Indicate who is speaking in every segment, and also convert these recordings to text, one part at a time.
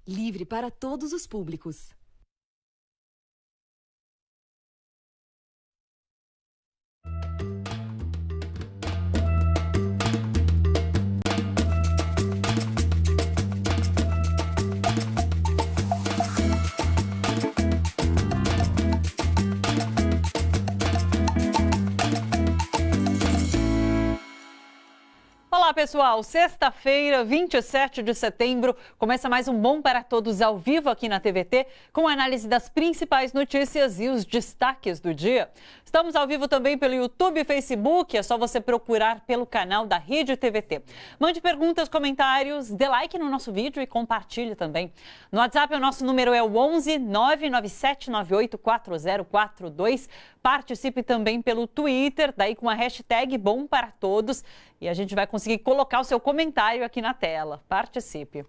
Speaker 1: Livre para todos os públicos.
Speaker 2: Olá, pessoal. Sexta-feira, 27 de setembro, começa mais um Bom para Todos ao vivo aqui na TVT, com a análise das principais notícias e os destaques do dia. Estamos ao vivo também pelo YouTube e Facebook, é só você procurar pelo canal da Rede TVT. Mande perguntas, comentários, dê like no nosso vídeo e compartilhe também. No WhatsApp, o nosso número é o 11 997 98 4042. Participe também pelo Twitter, daí com a hashtag Bom para Todos. E a gente vai conseguir colocar o seu comentário aqui na tela. Participe.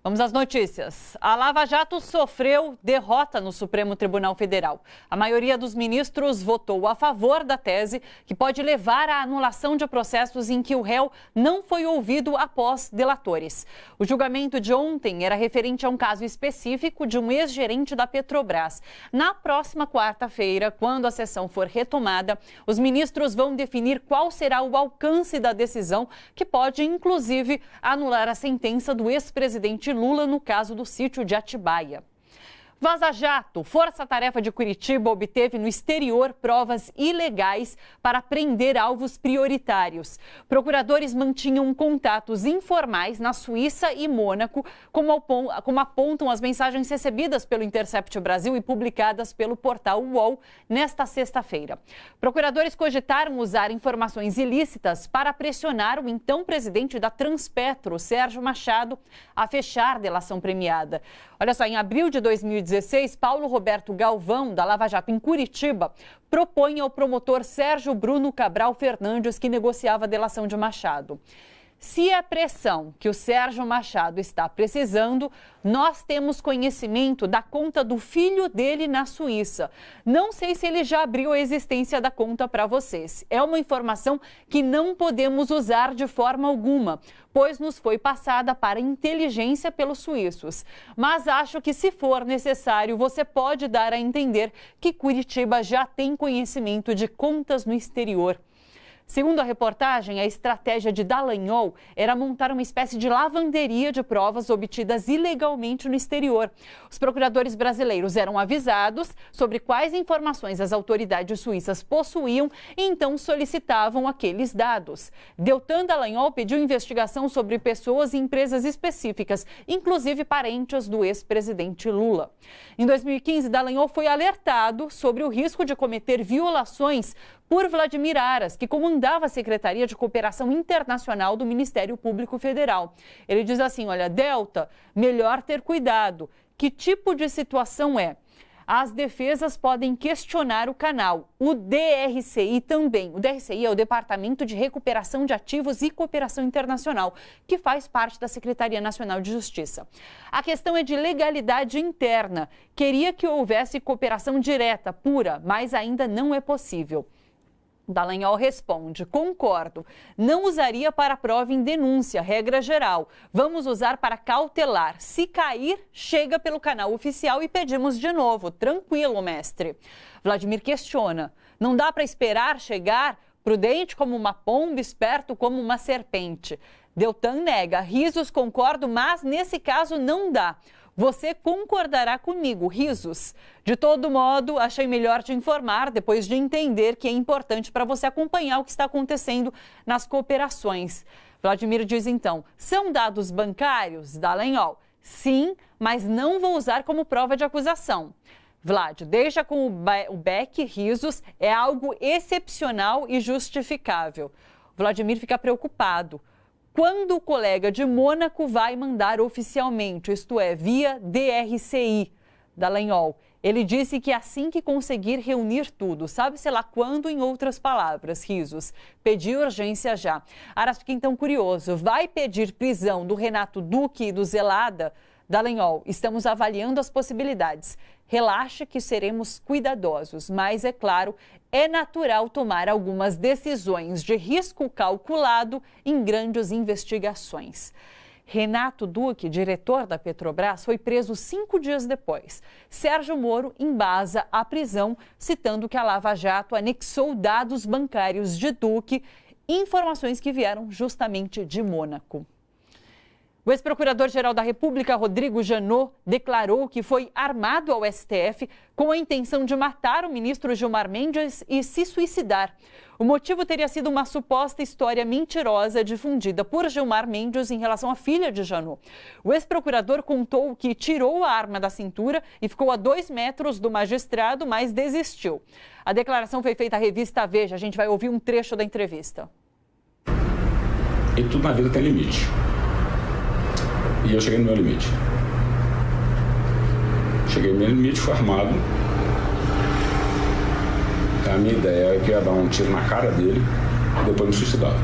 Speaker 2: Vamos às notícias. A Lava Jato sofreu derrota no Supremo Tribunal Federal. A maioria dos ministros votou a favor da tese que pode levar à anulação de processos em que o réu não foi ouvido após delatores. O julgamento de ontem era referente a um caso específico de um ex-gerente da Petrobras. Na próxima quarta-feira, quando a sessão for retomada, os ministros vão definir qual será o alcance da decisão, que pode, inclusive, anular a sentença do ex-presidente Lula no caso do sítio de Atibaia. Vaza Jato, Força-Tarefa de Curitiba obteve no exterior provas ilegais para prender alvos prioritários. Procuradores mantinham contatos informais na Suíça e Mônaco, como apontam as mensagens recebidas pelo Intercept Brasil e publicadas pelo portal UOL nesta sexta-feira. Procuradores cogitaram usar informações ilícitas para pressionar o então presidente da Transpetro, Sérgio Machado, a fechar delação premiada. Olha só, em abril de 2016, Paulo Roberto Galvão, da Lava Jato em Curitiba, propõe ao promotor Sérgio Bruno Cabral Fernandes que negociava a delação de Machado. Se é pressão que o Sérgio Machado está precisando, nós temos conhecimento da conta do filho dele na Suíça. Não sei se ele já abriu a existência da conta para vocês. É uma informação que não podemos usar de forma alguma, pois nos foi passada para inteligência pelos suíços. Mas acho que, se for necessário, você pode dar a entender que Curitiba já tem conhecimento de contas no exterior. Segundo a reportagem, a estratégia de Dallagnol era montar uma espécie de lavanderia de provas obtidas ilegalmente no exterior. Os procuradores brasileiros eram avisados sobre quais informações as autoridades suíças possuíam e então solicitavam aqueles dados. Deltan Dallagnol pediu investigação sobre pessoas e empresas específicas, inclusive parentes do ex-presidente Lula. Em 2015, Dallagnol foi alertado sobre o risco de cometer violações por Vladimir Aras, que comandava a Secretaria de Cooperação Internacional do Ministério Público Federal. Ele diz assim, olha, Delta, melhor ter cuidado. Que tipo de situação é? As defesas podem questionar o canal. O DRCI também. O DRCI é o Departamento de Recuperação de Ativos e Cooperação Internacional, que faz parte da Secretaria Nacional de Justiça. A questão é de legalidade interna. Queria que houvesse cooperação direta, pura, mas ainda não é possível. Dallagnol responde, concordo, não usaria para prova em denúncia, regra geral. Vamos usar para cautelar. Se cair, chega pelo canal oficial e pedimos de novo. Tranquilo, mestre. Vladimir questiona, não dá para esperar chegar? Prudente como uma pomba, esperto como uma serpente. Deltan nega, risos, concordo, mas nesse caso não dá. Você concordará comigo, risos. De todo modo, achei melhor te informar depois de entender que é importante para você acompanhar o que está acontecendo nas cooperações. Vladimir diz então, são dados bancários, Dallagnol? Sim, mas não vou usar como prova de acusação. Vlad, deixa com o Beck, risos, é algo excepcional e justificável. Vladimir fica preocupado. Quando o colega de Mônaco vai mandar oficialmente, isto é, via DRCI, Dallagnol? Ele disse que assim que conseguir reunir tudo, sabe-se lá quando, em outras palavras, risos, pedir urgência já. Aras fica então curioso, vai pedir prisão do Renato Duque e do Zelada? Dallagnol, estamos avaliando as possibilidades. Relaxa que seremos cuidadosos, mas, é claro, é natural tomar algumas decisões de risco calculado em grandes investigações. Renato Duque, diretor da Petrobras, foi preso 5 dias depois. Sérgio Moro embasa a prisão, citando que a Lava Jato anexou dados bancários de Duque, informações que vieram justamente de Mônaco. O ex-procurador-geral da República, Rodrigo Janot, declarou que foi armado ao STF com a intenção de matar o ministro Gilmar Mendes e se suicidar. O motivo teria sido uma suposta história mentirosa difundida por Gilmar Mendes em relação à filha de Janot. O ex-procurador contou que tirou a arma da cintura e ficou a 2 metros do magistrado, mas desistiu. A declaração foi feita à revista Veja. A gente vai ouvir um trecho da entrevista.
Speaker 3: E tudo na vida tem limite. E eu cheguei no meu limite. Cheguei no meu limite, fui armado. A minha ideia é que eu ia dar um tiro na cara dele e depois me suicidava.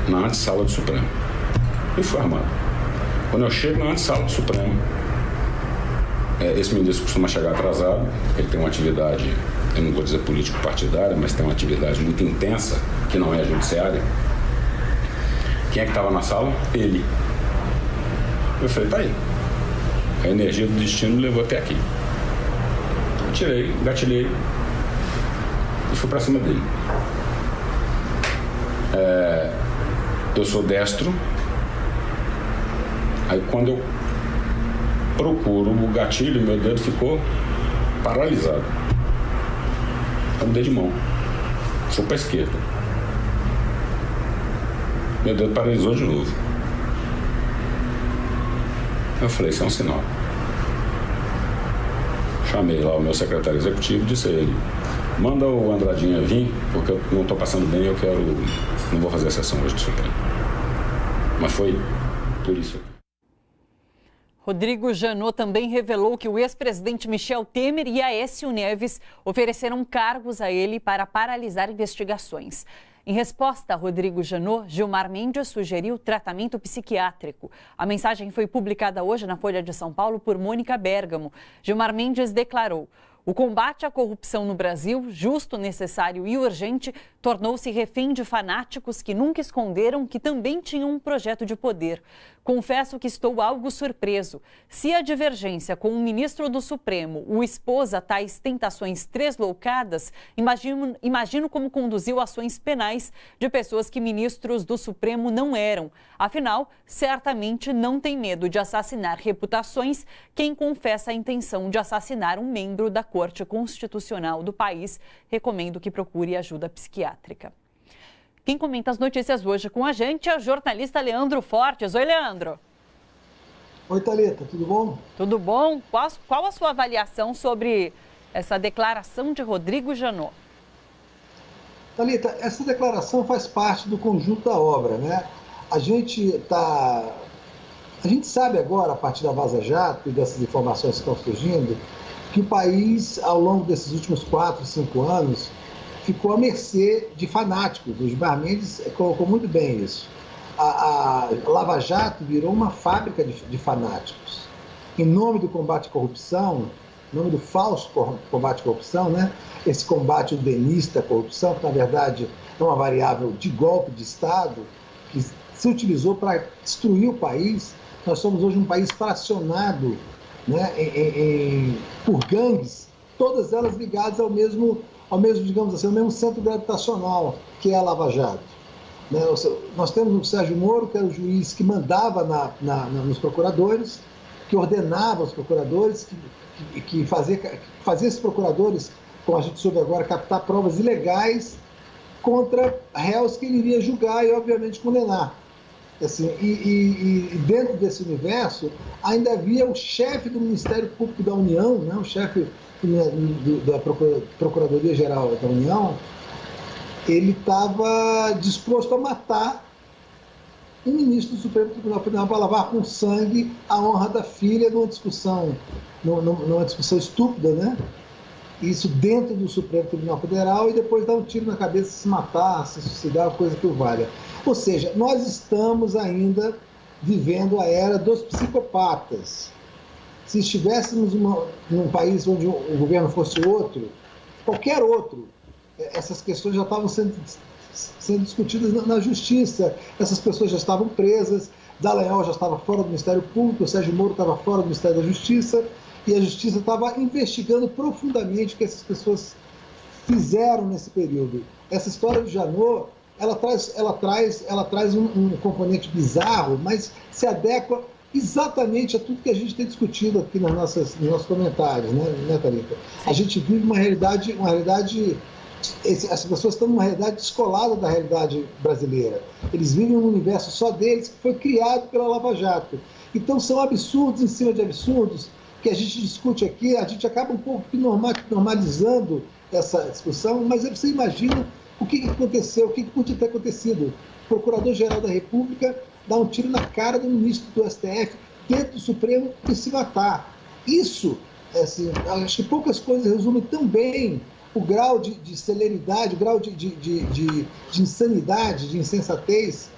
Speaker 3: Na antessala do Supremo. E fui armado. Quando eu chego na antessala do Supremo, esse ministro costuma chegar atrasado, ele tem uma atividade, eu não vou dizer político-partidária, mas tem uma atividade muito intensa, que não é judiciária. Quem é que estava na sala? Ele. Eu falei, tá aí. A energia do destino me levou até aqui. Eu tirei, gatilhei e fui para cima dele. Eu sou destro. Aí quando eu procuro o gatilho, meu dedo ficou paralisado. Eu mudei de mão. Fui para a esquerda. Meu dedo paralisou de novo. Eu falei, isso é um sinal. Chamei lá o meu secretário executivo e disse a ele, manda o Andradinha vir, porque eu não estou passando bem, não vou fazer a sessão hoje do Supremo. Mas foi por isso.
Speaker 2: Rodrigo Janot também revelou que o ex-presidente Michel Temer e Aécio Neves ofereceram cargos a ele para paralisar investigações. Em resposta a Rodrigo Janot, Gilmar Mendes sugeriu tratamento psiquiátrico. A mensagem foi publicada hoje na Folha de São Paulo por Mônica Bergamo. Gilmar Mendes declarou: o combate à corrupção no Brasil, justo, necessário e urgente, tornou-se refém de fanáticos que nunca esconderam que também tinham um projeto de poder. Confesso que estou algo surpreso. Se a divergência com o ministro do Supremo o expôs a tais tentações tresloucadas, imagino como conduziu ações penais de pessoas que ministros do Supremo não eram. Afinal, certamente não tem medo de assassinar reputações quem confessa a intenção de assassinar um membro da Corte Constitucional do país. Recomendo que procure ajuda psiquiátrica. Quem comenta as notícias hoje com a gente é o jornalista Leandro Fortes. Oi, Leandro.
Speaker 4: Oi, Thalita, tudo bom?
Speaker 2: Tudo bom? Qual a sua avaliação sobre essa declaração de Rodrigo Janot?
Speaker 4: Thalita, essa declaração faz parte do conjunto da obra, né? A gente sabe agora, a partir da Vaza Jato e dessas informações que estão surgindo, que o país, ao longo desses últimos 4, 5 anos, ficou à mercê de fanáticos. O Gilmar Mendes colocou muito bem isso. A Lava Jato virou uma fábrica de fanáticos. Em nome do combate à corrupção, em nome do falso combate à corrupção, né? Esse combate udenista à corrupção, que na verdade é uma variável de golpe de Estado, que se utilizou para destruir o país. Nós somos hoje um país fracionado, né, por gangues, todas elas ligadas ao mesmo, digamos assim, ao mesmo centro gravitacional, que é a Lava Jato. Né? Nós temos o Sérgio Moro, que era o juiz que mandava nos procuradores, que ordenava os procuradores, que fazia esses procuradores, como a gente soube agora, captar provas ilegais contra réus que ele iria julgar e, obviamente, condenar. Assim, e dentro desse universo, ainda havia o chefe do Ministério Público da União, né, o chefe da Procuradoria-Geral da União, ele estava disposto a matar um ministro do Supremo Tribunal Federal para lavar com sangue a honra da filha numa discussão estúpida, né? Isso dentro do Supremo Tribunal Federal, e depois dar um tiro na cabeça, se matar, se suicidar, coisa que o valha. Ou seja, nós estamos ainda vivendo a era dos psicopatas. Se estivéssemos num país onde o governo fosse outro, qualquer outro, essas questões já estavam sendo sendo discutidas na justiça. Essas pessoas já estavam presas, Dallagnol já estava fora do Ministério Público, o Sérgio Moro estava fora do Ministério da Justiça, e a Justiça estava investigando profundamente o que essas pessoas fizeram nesse período. Essa história de Janot, ela traz um componente bizarro, mas se adequa exatamente a tudo que a gente tem discutido aqui nos nossos comentários, né, Thalita? A gente vive uma realidade, as pessoas estão numa realidade descolada da realidade brasileira. Eles vivem um universo só deles, que foi criado pela Lava Jato. Então são absurdos em cima de absurdos que a gente discute aqui, a gente acaba um pouco normalizando essa discussão, mas você imagina o que aconteceu, o que podia ter acontecido. O Procurador-Geral da República dá um tiro na cara do ministro do STF, dentro do Supremo, e se matar. Isso, assim, acho que poucas coisas resumem tão bem o grau de celeridade, o grau de insanidade, de insensatez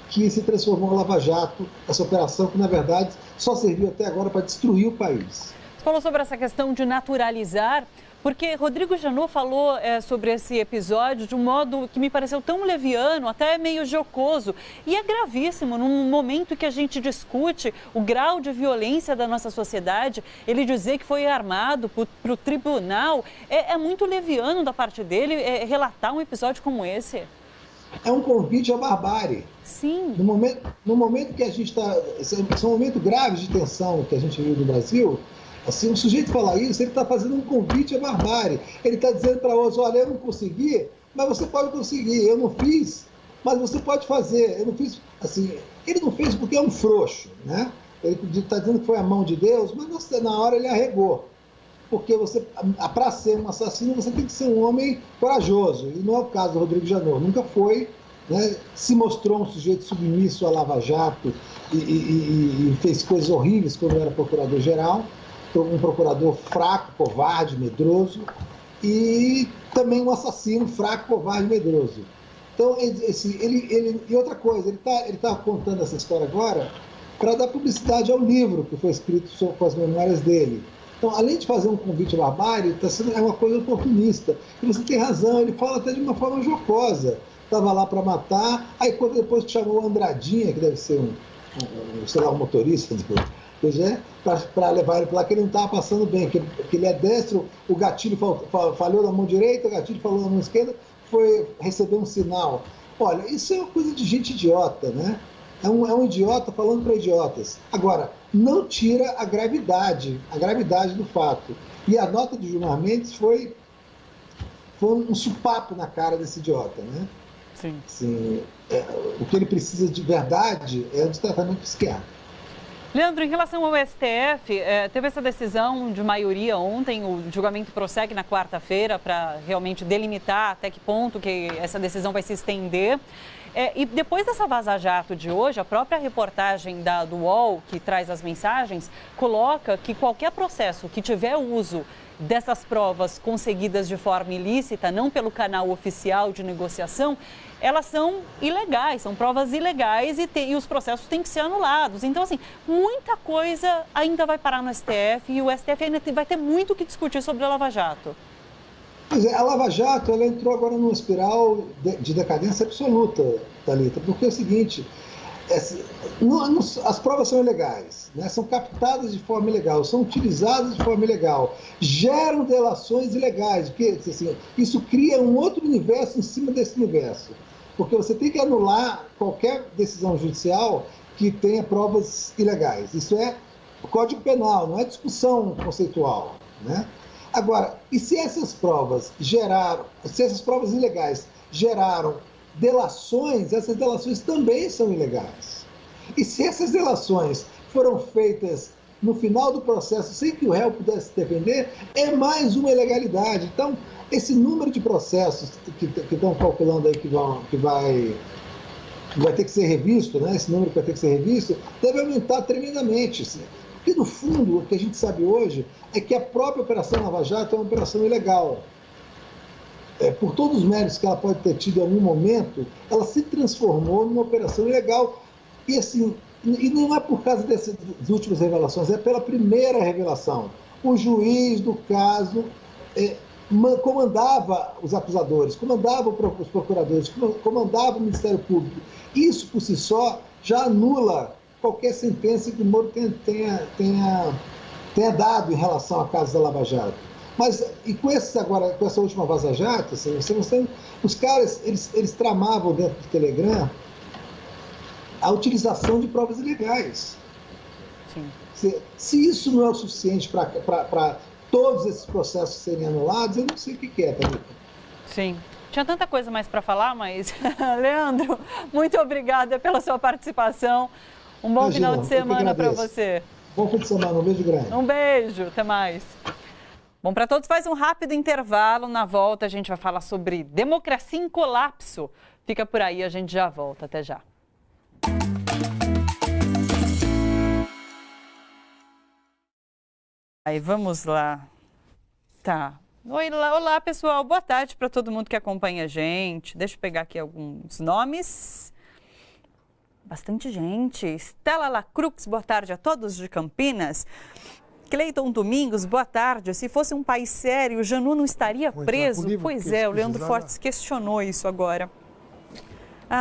Speaker 4: que se transformou no Lava Jato, essa operação que, na verdade, só serviu até agora para destruir o país.
Speaker 2: Você falou sobre essa questão de naturalizar, porque Rodrigo Janot falou sobre esse episódio de um modo que me pareceu tão leviano, até meio jocoso. E é gravíssimo, num momento que a gente discute o grau de violência da nossa sociedade, ele dizer que foi armado para o tribunal, é muito leviano da parte dele relatar um episódio como esse.
Speaker 4: É um convite à barbárie.
Speaker 2: Sim.
Speaker 4: No momento que a gente está... São momentos graves de tensão que a gente vive no Brasil. Assim, um sujeito falar isso, ele está fazendo um convite à barbárie. Ele está dizendo para outros, olha, eu não consegui, mas você pode conseguir. Eu não fiz, mas você pode fazer. Eu não fiz, assim, ele não fez porque é um frouxo, né? Ele está dizendo que foi a mão de Deus, mas na hora ele arregou. Porque para ser um assassino, você tem que ser um homem corajoso. E não é o caso do Rodrigo Janot. Nunca foi, né? Se mostrou um sujeito submisso à Lava Jato e fez coisas horríveis quando era procurador-geral. Um procurador fraco, covarde, medroso, e também um assassino fraco, covarde, medroso. Então, e outra coisa, ele tá contando essa história agora para dar publicidade ao livro que foi escrito com as memórias dele. Então, além de fazer um convite à barbárie, é uma coisa oportunista. E você tem razão, ele fala até de uma forma jocosa. Estava lá para matar, aí quando depois chamou o Andradinha, que deve ser um motorista, para levar ele para lá, que ele não estava passando bem, que ele é destro, o gatilho falhou na mão direita, o gatilho falou na mão esquerda, foi receber um sinal. Olha, isso é uma coisa de gente idiota, né? É um idiota falando para idiotas. Agora, não tira a gravidade do fato. E a nota de Gilmar Mendes foi um supapo na cara desse idiota, né?
Speaker 2: Sim.
Speaker 4: Assim, o que ele precisa de verdade é de tratamento psiquiátrico.
Speaker 2: Leandro, em relação ao STF, teve essa decisão de maioria ontem, o julgamento prossegue na quarta-feira para realmente delimitar até que ponto que essa decisão vai se estender. E depois dessa vaza-jato de hoje, a própria reportagem do UOL, que traz as mensagens, coloca que qualquer processo que tiver uso dessas provas conseguidas de forma ilícita, não pelo canal oficial de negociação, elas são ilegais, são provas ilegais e os processos têm que ser anulados. Então, assim, muita coisa ainda vai parar no STF e o STF ainda vai ter muito o que discutir sobre a Lava Jato.
Speaker 4: Pois é, a Lava Jato ela entrou agora numa espiral de decadência absoluta, Thalita, porque é o seguinte, as provas são ilegais, né? São captadas de forma ilegal, são utilizadas de forma ilegal, geram delações ilegais, porque assim, isso cria um outro universo em cima desse universo, porque você tem que anular qualquer decisão judicial que tenha provas ilegais. Isso é o Código Penal, não é discussão conceitual, né? Agora, e se essas provas ilegais geraram delações, essas delações também são ilegais. E se essas delações foram feitas no final do processo sem que o réu pudesse se defender, é mais uma ilegalidade. Então, esse número de processos que estão calculando aí que vai ter que ser revisto, né? Esse número que vai ter que ser revisto, deve aumentar tremendamente. Porque, no fundo, o que a gente sabe hoje é que a própria Operação Lava Jato é uma operação ilegal. Por todos os méritos que ela pode ter tido em algum momento, ela se transformou numa operação ilegal. E, assim, e não é por causa das últimas revelações, é pela primeira revelação. O juiz do caso comandava os acusadores, comandava os procuradores, comandava o Ministério Público. Isso, por si só, já anula qualquer sentença que o Moro tenha dado em relação a casos da Lava Jato. Mas, e com essa última Vaza Jato, assim, os caras, eles tramavam dentro do Telegram a utilização de provas ilegais. Sim. Se isso não é o suficiente para todos esses processos serem anulados, eu não sei o que é, Thalita.
Speaker 2: Sim. Tinha tanta coisa mais para falar, mas, Leandro, muito obrigada pela sua participação. Um bom final de semana para você.
Speaker 4: Bom fim de semana, um beijo grande.
Speaker 2: Um beijo, até mais. Bom, para todos, faz um rápido intervalo. Na volta, a gente vai falar sobre democracia em colapso. Fica por aí, a gente já volta. Até já. Aí, vamos lá. Tá. Olá, pessoal. Boa tarde para todo mundo que acompanha a gente. Deixa eu pegar aqui alguns nomes. Bastante gente. Estela Lacrux, boa tarde a todos de Campinas. Cleiton Domingos, boa tarde. Se fosse um país sério, o Janu não estaria preso? Pois é, o Leandro Fortes questionou isso agora.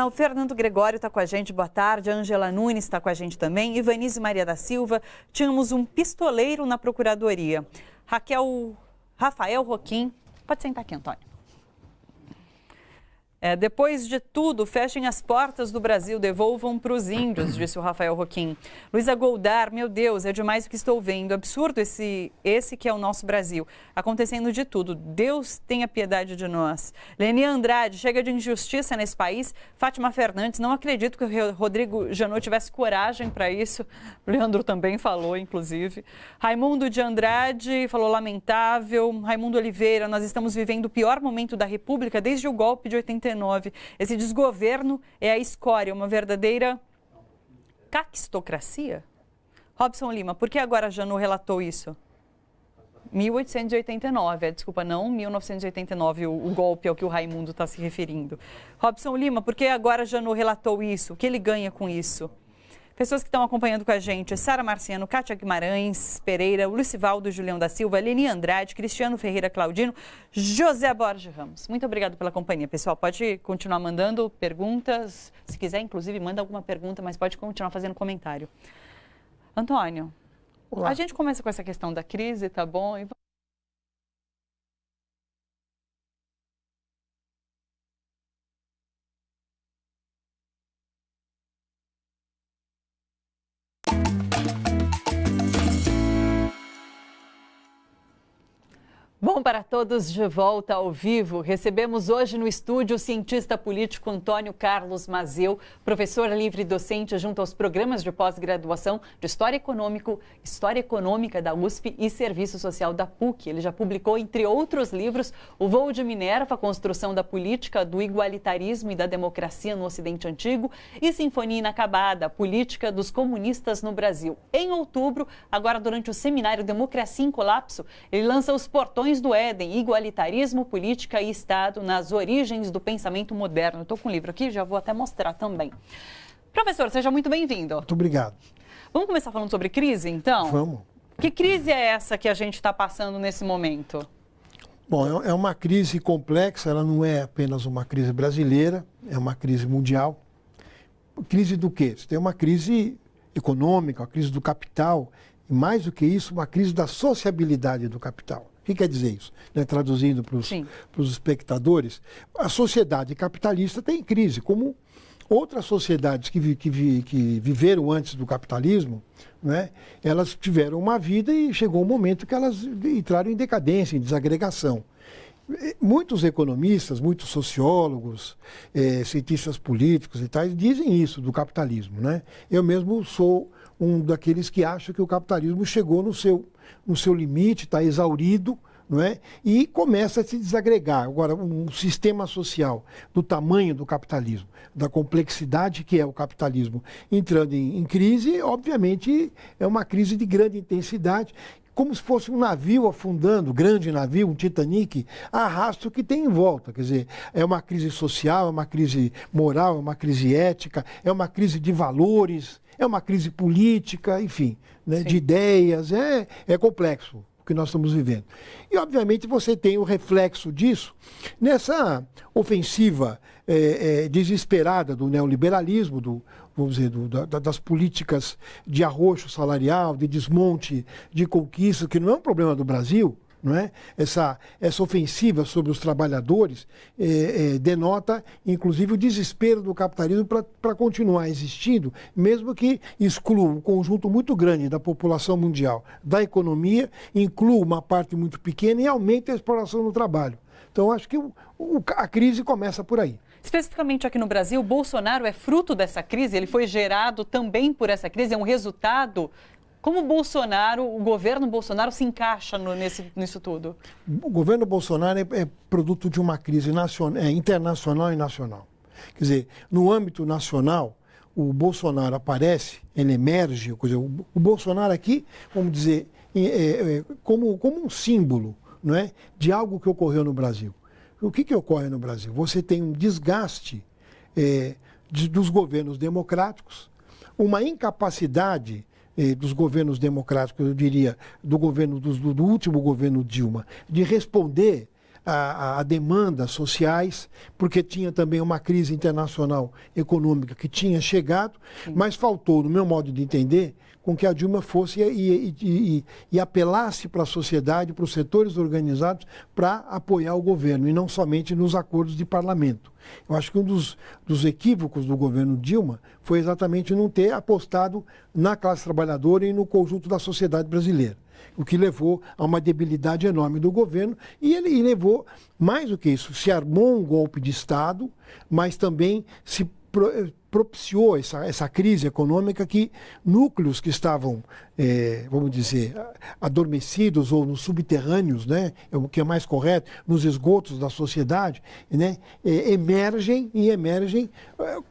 Speaker 2: O Fernando Gregório está com a gente, boa tarde. A Ângela Nunes está com a gente também. Ivanise Maria da Silva, tínhamos um pistoleiro na Procuradoria. Rafael Roquim, pode sentar aqui, Antônio. Depois de tudo, fechem as portas do Brasil, devolvam para os índios, disse o Rafael Roquim. Luísa Goldar, meu Deus, é demais o que estou vendo. Absurdo esse que é o nosso Brasil. Acontecendo de tudo. Deus tenha piedade de nós. Leni Andrade, chega de injustiça nesse país. Fátima Fernandes, não acredito que o Rodrigo Janot tivesse coragem para isso. O Leandro também falou, inclusive. Raimundo de Andrade falou lamentável. Raimundo Oliveira, nós estamos vivendo o pior momento da República desde o golpe de 89. Esse desgoverno é a escória, uma verdadeira caquistocracia? Robson Lima, por que agora Janot relatou isso? 1889, desculpa, não 1989, o golpe ao que o Raimundo está se referindo. Robson Lima, por que agora Janot relatou isso? O que ele ganha com isso? Pessoas que estão acompanhando com a gente, Sara Marciano, Kátia Guimarães Pereira, Lucivaldo Julião da Silva, Leni Andrade, Cristiano Ferreira Claudino, José Borges Ramos. Muito obrigado pela companhia, pessoal. Pode continuar mandando perguntas, se quiser, inclusive, manda alguma pergunta, mas pode continuar fazendo comentário. Antônio, olá. A gente começa com essa questão da crise, tá bom? Bom para todos, de volta ao vivo. Recebemos hoje no estúdio o cientista político Antônio Carlos Mazeu, professor livre docente junto aos programas de pós-graduação de História Econômica da USP e Serviço Social da PUC. Ele já publicou, entre outros livros, O Voo de Minerva, Construção da Política do Igualitarismo e da Democracia no Ocidente Antigo e Sinfonia Inacabada, Política dos Comunistas no Brasil. Em outubro, agora durante o seminário Democracia em Colapso, ele lança Os Portões do Éden, Igualitarismo, Política e Estado nas Origens do Pensamento Moderno. Estou com o livro aqui, já vou até mostrar também. Professor, seja muito bem-vindo.
Speaker 5: Muito obrigado.
Speaker 2: Vamos começar falando sobre crise, então?
Speaker 5: Vamos.
Speaker 2: Que crise é essa que a gente está passando nesse momento?
Speaker 5: Bom, é uma crise complexa, ela não é apenas uma crise brasileira, é uma crise mundial. Crise do quê? Você tem uma crise econômica, uma crise do capital, e mais do que isso, uma crise da sociabilidade do capital. O que quer dizer isso? Traduzindo para os espectadores, a sociedade capitalista tem crise, como outras sociedades que viveram antes do capitalismo, né? Elas tiveram uma vida e chegou um momento que elas entraram em decadência, em desagregação. Muitos economistas, muitos sociólogos, cientistas políticos e tais, dizem isso do capitalismo, né? Eu mesmo sou um daqueles que acham que o capitalismo chegou no seu limite, está exaurido, não é? E começa a se desagregar. Agora, um sistema social do tamanho do capitalismo, da complexidade que é o capitalismo, entrando em crise, obviamente é uma crise de grande intensidade, como se fosse um navio afundando, grande navio, um Titanic, arrasta o que tem em volta. Quer dizer, é uma crise social, é uma crise moral, é uma crise ética, é uma crise de valores, é uma crise política, enfim, né, de ideias, é complexo. o que nós estamos vivendo. E, obviamente, você tem o reflexo disso nessa ofensiva desesperada do neoliberalismo, vamos dizer, das políticas de arroxo salarial, de desmonte de conquista, que não é um problema do Brasil, não é? Essa ofensiva sobre os trabalhadores denota, inclusive, o desespero do capitalismo para continuar existindo, mesmo que exclua um conjunto muito grande da população mundial, da economia, inclua uma parte muito pequena e aumente a exploração no trabalho. Então, acho que a crise começa por aí.
Speaker 2: Especificamente aqui no Brasil, o Bolsonaro é fruto dessa crise? Ele foi gerado também por essa crise? É um resultado? Como o governo Bolsonaro se encaixa nisso tudo?
Speaker 5: O governo Bolsonaro é produto de uma crise internacional e nacional. Quer dizer, no âmbito nacional, o Bolsonaro aparece, ele emerge, quer dizer, o Bolsonaro aqui, vamos dizer, como um símbolo, não é, de algo que ocorreu no Brasil. O que ocorre no Brasil? Você tem um desgaste dos governos democráticos, uma incapacidade dos governos democráticos, eu diria, do último governo Dilma, de responder a demandas sociais, porque tinha também uma crise internacional econômica que tinha chegado, mas faltou, no meu modo de entender, com que a Dilma fosse e apelasse para a sociedade, para os setores organizados, para apoiar o governo, e não somente nos acordos de parlamento. Eu acho que um dos equívocos do governo Dilma foi exatamente não ter apostado na classe trabalhadora e no conjunto da sociedade brasileira, o que levou a uma debilidade enorme do governo, e ele levou, mais do que isso, se armou um golpe de Estado, mas também se propiciou essa crise econômica que núcleos que estavam, vamos dizer, adormecidos ou nos subterrâneos, né, o que é mais correto, nos esgotos da sociedade, né, emergem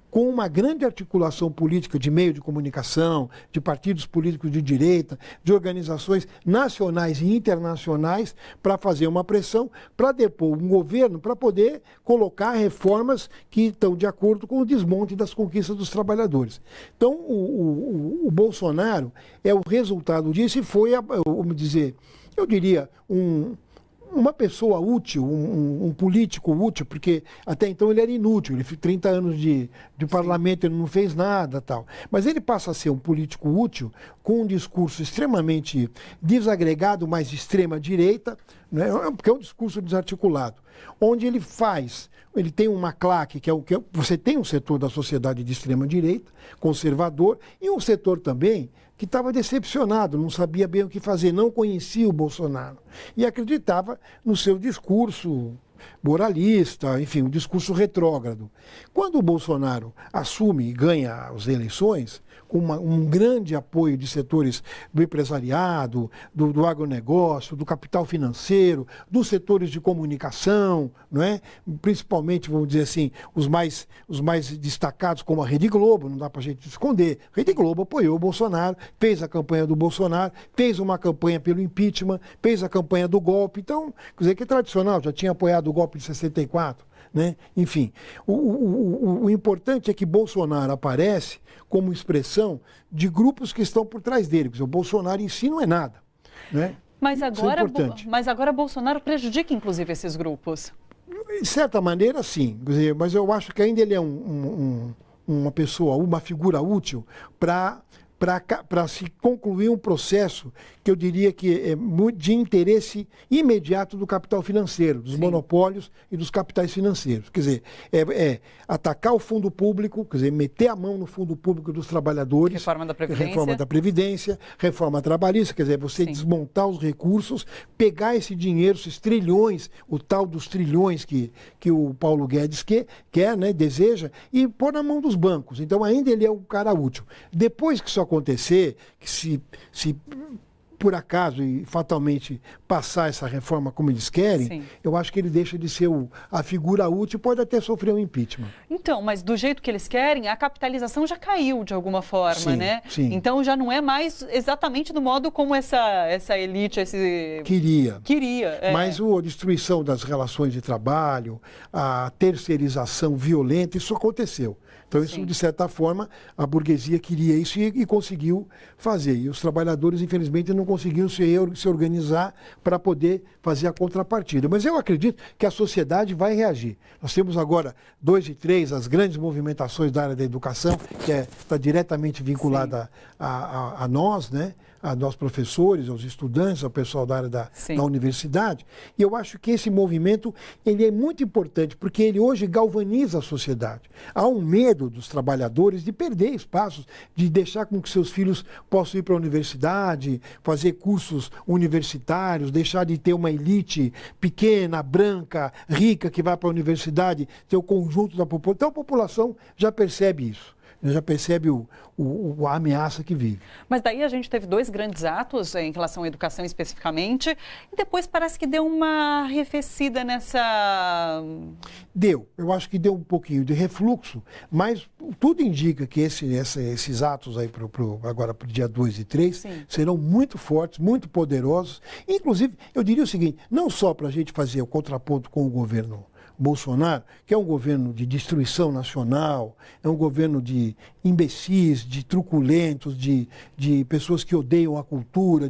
Speaker 5: com uma grande articulação política de meio de comunicação, de partidos políticos de direita, de organizações nacionais e internacionais para fazer uma pressão, para depor um governo, para poder colocar reformas que estão de acordo com o desmonte das conquistas dos trabalhadores. Então, o Bolsonaro é o resultado disso e foi, vamos dizer, eu diria, uma pessoa útil, um político útil, porque até então ele era inútil, ele fez 30 anos de parlamento, ele não fez nada, tal. Mas ele passa a ser um político útil com um discurso extremamente desagregado, mais de extrema-direita, né, porque é um discurso desarticulado, onde ele tem uma claque, que você tem um setor da sociedade de extrema-direita, conservador, e um setor também que estava decepcionado, não sabia bem o que fazer, não conhecia o Bolsonaro e acreditava no seu discurso moralista, enfim, um discurso retrógrado. Quando o Bolsonaro assume e ganha as eleições, com um grande apoio de setores do empresariado, do agronegócio, do capital financeiro, dos setores de comunicação, não é? Principalmente, vamos dizer assim, os mais destacados, como a Rede Globo, não dá para a gente esconder. A Rede Globo apoiou o Bolsonaro, fez a campanha do Bolsonaro, fez uma campanha pelo impeachment, fez a campanha do golpe. Então, quer dizer que é tradicional, já tinha apoiado o golpe de 64. Né? Enfim, o importante é que Bolsonaro aparece como expressão de grupos que estão por trás dele. O Bolsonaro em si não é nada. Né?
Speaker 2: Mas agora Bolsonaro prejudica, inclusive, esses grupos.
Speaker 5: De certa maneira, sim. Mas eu acho que ainda ele é uma pessoa, uma figura útil para se concluir um processo que eu diria que é de interesse imediato do capital financeiro, dos monopólios e dos capitais financeiros. Quer dizer, atacar o fundo público, quer dizer, meter a mão no fundo público dos trabalhadores.
Speaker 2: Reforma da
Speaker 5: Previdência, reforma trabalhista, quer dizer, você desmontar os recursos, pegar esse dinheiro, esses trilhões, o tal dos trilhões que o Paulo Guedes quer, né, deseja, e pôr na mão dos bancos. Então, ainda ele é um cara útil. Depois que isso acontecer, que se por acaso e fatalmente passar essa reforma como eles querem, eu acho que ele deixa de ser a figura útil, pode até sofrer um impeachment.
Speaker 2: Então, mas do jeito que eles querem, a capitalização já caiu de alguma forma, né?
Speaker 5: Sim.
Speaker 2: Então já não é mais exatamente do modo como essa elite
Speaker 5: queria.
Speaker 2: Mas
Speaker 5: a destruição das relações de trabalho, a terceirização violenta, isso aconteceu. Então, isso, de certa forma, a burguesia queria isso e conseguiu fazer. E os trabalhadores, infelizmente, não conseguiram se organizar para poder fazer a contrapartida. Mas eu acredito que a sociedade vai reagir. Nós temos agora 2 e 3, as grandes movimentações da área da educação, que está diretamente vinculada a nós, né? A nós professores, aos estudantes, ao pessoal da área da universidade. E eu acho que esse movimento ele é muito importante, porque ele hoje galvaniza a sociedade. Há um medo dos trabalhadores de perder espaços, de deixar com que seus filhos possam ir para a universidade, fazer cursos universitários, deixar de ter uma elite pequena, branca, rica, que vai para a universidade, ter o conjunto da população. Então a população já percebe isso. Já percebe a ameaça que vive.
Speaker 2: Mas daí a gente teve 2 grandes atos em relação à educação especificamente, e depois parece que deu uma arrefecida nessa...
Speaker 5: Deu. Eu acho que deu um pouquinho de refluxo, mas tudo indica que esses atos aí agora para o dia 2 e 3 serão muito fortes, muito poderosos. Inclusive, eu diria o seguinte, não só para a gente fazer o contraponto com o governo Bolsonaro, que é um governo de destruição nacional, é um governo de imbecis, de truculentos, de pessoas que odeiam a cultura,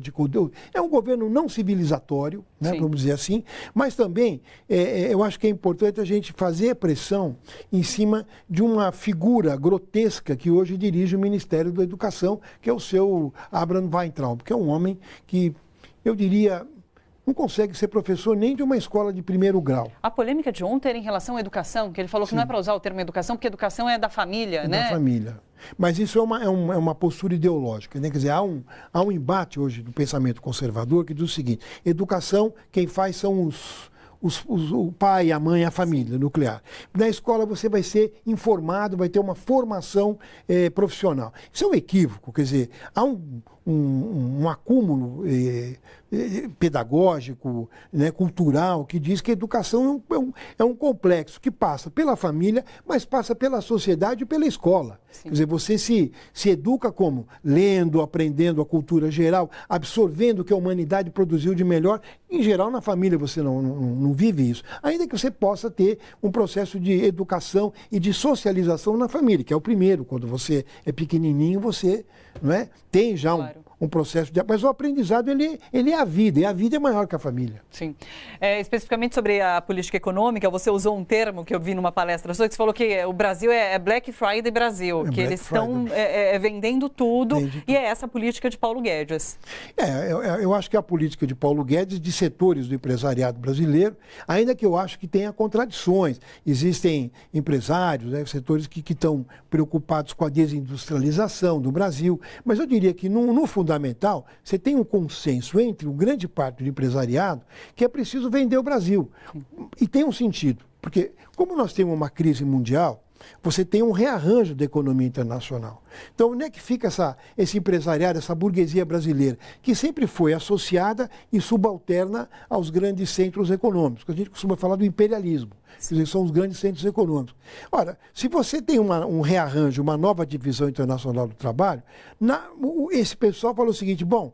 Speaker 5: é um governo não civilizatório, né, vamos dizer assim, mas também eu acho que é importante a gente fazer pressão em cima de uma figura grotesca que hoje dirige o Ministério da Educação, que é o seu Abraham Weintraub, que é um homem que, eu diria... não consegue ser professor nem de uma escola de primeiro grau.
Speaker 2: A polêmica de ontem era em relação à educação, que ele falou que não é para usar o termo educação, porque educação é da família, né?
Speaker 5: Da família. Mas isso é uma postura ideológica, né? Quer dizer, há um embate hoje do pensamento conservador que diz o seguinte, educação, quem faz são o pai, a mãe, a família nuclear. Na escola você vai ser informado, vai ter uma formação profissional. Isso é um equívoco, quer dizer, há um acúmulo pedagógico, né, cultural, que diz que a educação é um complexo que passa pela família, mas passa pela sociedade e pela escola. Quer dizer, você se educa como? Lendo, aprendendo a cultura geral, absorvendo o que a humanidade produziu de melhor. Em geral, na família você não vive isso. Ainda que você possa ter um processo de educação e de socialização na família, que é o primeiro. Quando você é pequenininho, você não é, tem já um processo de... Mas o aprendizado, ele é a vida, e a vida é maior que a família.
Speaker 2: Sim. Especificamente sobre a política econômica, você usou um termo que eu vi numa palestra sua, que você falou que o Brasil é Black Friday Brasil, que eles estão vendendo tudo, e é essa a política de Paulo Guedes.
Speaker 5: Eu acho que a política de Paulo Guedes, de setores do empresariado brasileiro, ainda que eu acho que tenha contradições. Existem empresários, né, setores que estão preocupados com a desindustrialização do Brasil, mas eu diria que no fundamental, você tem um consenso entre uma grande parte do empresariado que é preciso vender o Brasil. E tem um sentido, porque como nós temos uma crise mundial, você tem um rearranjo da economia internacional. Então, onde é que fica esse empresariado, essa burguesia brasileira, que sempre foi associada e subalterna aos grandes centros econômicos, que a gente costuma falar do imperialismo, quer dizer, são os grandes centros econômicos. Ora, se você tem um rearranjo, uma nova divisão internacional do trabalho, esse pessoal falou o seguinte, bom,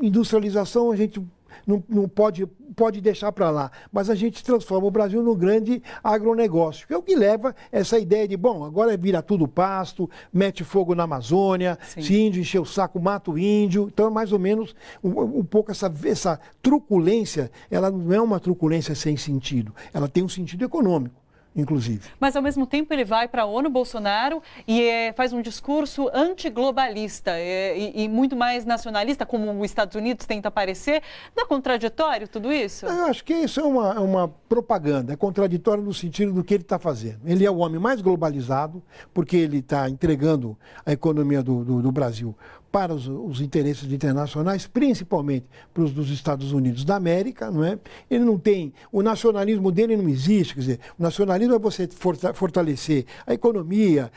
Speaker 5: industrialização a gente não pode deixar para lá, mas a gente transforma o Brasil num grande agronegócio, que é o que leva essa ideia de, bom, agora vira tudo pasto, mete fogo na Amazônia, se índio encher o saco, mata o índio. Então é mais ou menos um pouco essa truculência, ela não é uma truculência sem sentido, ela tem um sentido econômico, inclusive.
Speaker 2: Mas, ao mesmo tempo, ele vai para a ONU, Bolsonaro, e faz um discurso antiglobalista e muito mais nacionalista, como os Estados Unidos tenta parecer. Não é contraditório tudo isso?
Speaker 5: Eu acho que isso é uma propaganda, é contraditório no sentido do que ele está fazendo. Ele é o homem mais globalizado, porque ele está entregando a economia do Brasil para os interesses internacionais, principalmente para os dos Estados Unidos da América, não é? Ele não tem, o nacionalismo dele não existe, quer dizer, o nacionalismo é você fortalecer a economia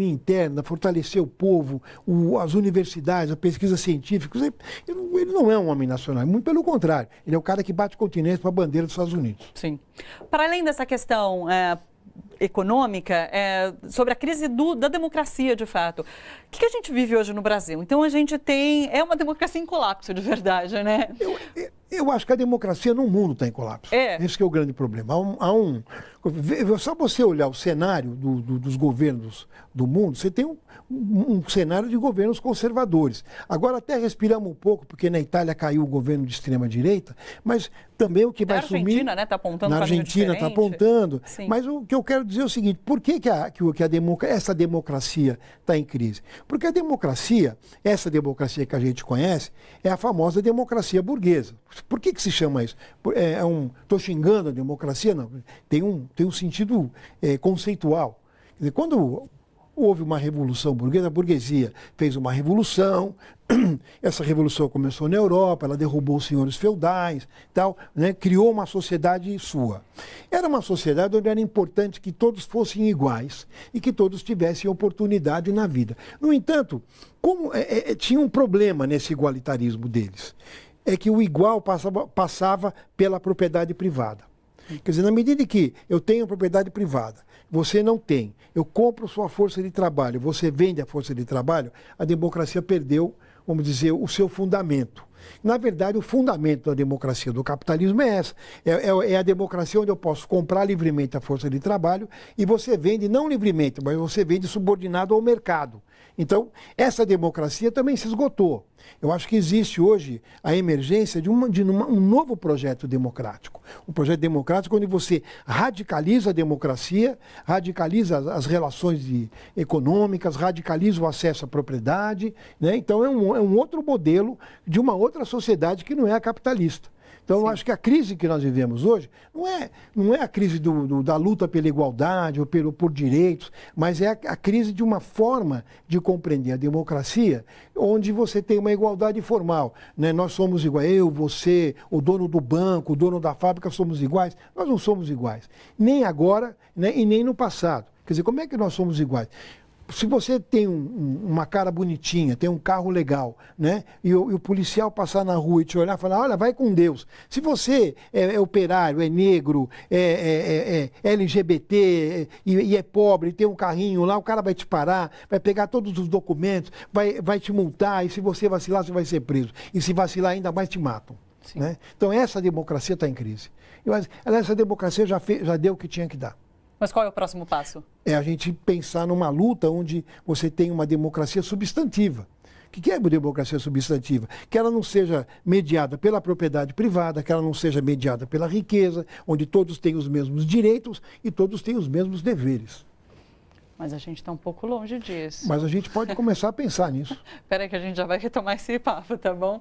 Speaker 5: interna, fortalecer o povo, as universidades, a pesquisa científica. Ele não é um homem nacional, muito pelo contrário, ele é o cara que bate continência para a bandeira dos Estados Unidos.
Speaker 2: Sim. Para além dessa questão econômica, sobre a crise da democracia, de fato. O que a gente vive hoje no Brasil? Então, a gente tem... É uma democracia em colapso, de verdade, né?
Speaker 5: Eu acho que a democracia no mundo está em colapso. Esse que é o grande problema. Só você olhar o cenário dos governos do mundo, você tem um cenário de governos conservadores. Agora até respiramos um pouco, porque na Itália caiu o governo de extrema-direita, mas também o que vai sumir...
Speaker 2: Na Argentina, né, está apontando
Speaker 5: na Argentina está apontando.
Speaker 2: Sim.
Speaker 5: Mas o que eu quero dizer é o seguinte, por que essa democracia está em crise? Porque a democracia, essa democracia que a gente conhece, é a famosa democracia burguesa. Por que se chama isso? Estou xingando a democracia? Não. Tem um sentido conceitual. Quer dizer, quando houve uma revolução burguesa, a burguesia fez uma revolução, essa revolução começou na Europa, ela derrubou os senhores feudais, tal, né, criou uma sociedade sua. Era uma sociedade onde era importante que todos fossem iguais e que todos tivessem oportunidade na vida. No entanto, tinha um problema nesse igualitarismo deles, é que o igual passava pela propriedade privada. Quer dizer, na medida que eu tenho propriedade privada, você não tem, eu compro sua força de trabalho, você vende a força de trabalho, a democracia perdeu, vamos dizer, o seu fundamento. Na verdade, o fundamento da democracia do capitalismo é essa. É a democracia onde eu posso comprar livremente a força de trabalho e você vende, não livremente, mas você vende subordinado ao mercado. Então, essa democracia também se esgotou. Eu acho que existe hoje a emergência de um novo projeto democrático. Um projeto democrático onde você radicaliza a democracia, radicaliza as relações econômicas, radicaliza o acesso à propriedade, né? Então é um outro modelo de uma outra sociedade que não é a capitalista. Então, eu acho que a crise que nós vivemos hoje não é a crise da luta pela igualdade ou por direitos, mas é a crise de uma forma de compreender a democracia onde você tem uma igualdade formal. Né? Nós somos iguais, eu, você, o dono do banco, o dono da fábrica somos iguais. Nós não somos iguais, nem agora, né, e nem no passado. Quer dizer, como é que nós somos iguais? Se você tem uma cara bonitinha, tem um carro legal, né? E o policial passar na rua e te olhar e falar, olha, vai com Deus. Se você é operário, é negro, é LGBT e é pobre, tem um carrinho lá, o cara vai te parar, vai pegar todos os documentos, vai te multar, e se você vacilar, você vai ser preso. E se vacilar, ainda mais te matam. Né? Então essa democracia está em crise. Essa democracia já deu o que tinha que dar.
Speaker 2: Mas qual é o próximo passo?
Speaker 5: É a gente pensar numa luta onde você tem uma democracia substantiva. O que é uma democracia substantiva? Que ela não seja mediada pela propriedade privada, que ela não seja mediada pela riqueza, onde todos têm os mesmos direitos e todos têm os mesmos deveres.
Speaker 2: Mas a gente está um pouco longe disso.
Speaker 5: Mas a gente pode começar a pensar nisso.
Speaker 2: Espera aí que a gente já vai retomar esse papo, tá bom?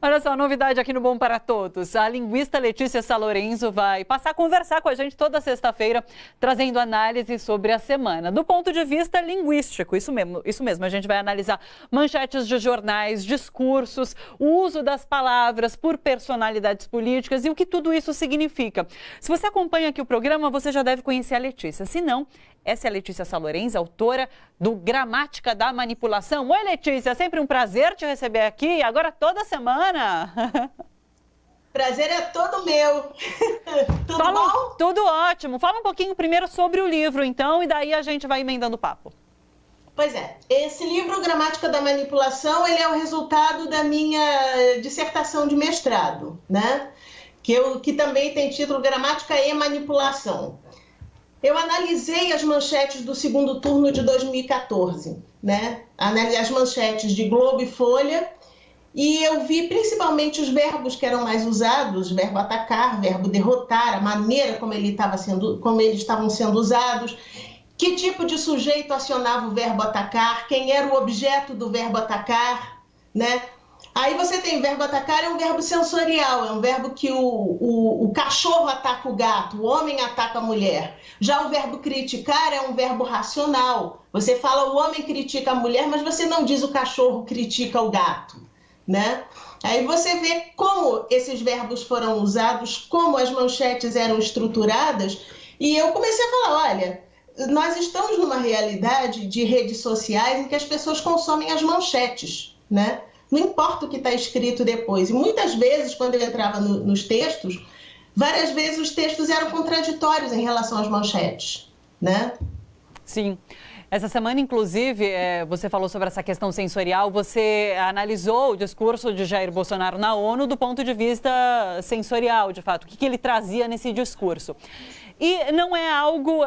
Speaker 2: Olha só, novidade aqui no Bom para Todos. A linguista Letícia Salorenzo vai passar a conversar com a gente toda sexta-feira, trazendo análise sobre a semana. Do ponto de vista linguístico, isso mesmo. A gente vai analisar manchetes de jornais, discursos, o uso das palavras por personalidades políticas e o que tudo isso significa. Se você acompanha aqui o programa, você já deve conhecer a Letícia. Se não, essa é a Letícia Salorenzo, autora do Gramática da Manipulação. Oi, Letícia, é sempre um prazer te receber aqui, agora toda semana.
Speaker 6: Prazer é todo meu. Tudo bom?
Speaker 2: Tudo ótimo. Fala um pouquinho primeiro sobre o livro, então, e daí a gente vai emendando o papo.
Speaker 6: Pois é, esse livro, Gramática da Manipulação, ele é o resultado da minha dissertação de mestrado, né? Que também tem título Gramática e Manipulação. Eu analisei as manchetes do segundo turno de 2014, né? As manchetes de Globo e Folha, e eu vi principalmente os verbos que eram mais usados, verbo atacar, verbo derrotar, a maneira como eles estavam sendo usados, que tipo de sujeito acionava o verbo atacar, quem era o objeto do verbo atacar, né? Aí você tem o verbo atacar, é um verbo sensorial, é um verbo que o cachorro ataca o gato, o homem ataca a mulher. Já o verbo criticar é um verbo racional. Você fala o homem critica a mulher, mas você não diz o cachorro critica o gato, né? Aí você vê como esses verbos foram usados, como as manchetes eram estruturadas, e eu comecei a falar, olha, nós estamos numa realidade de redes sociais em que as pessoas consomem as manchetes, né? Não importa o que está escrito depois. E muitas vezes, quando eu entrava nos textos, várias vezes os textos eram contraditórios em relação às manchetes, né?
Speaker 2: Sim. Essa semana, inclusive, você falou sobre essa questão sensorial, você analisou o discurso de Jair Bolsonaro na ONU do ponto de vista sensorial, de fato, o que ele trazia nesse discurso. E não é algo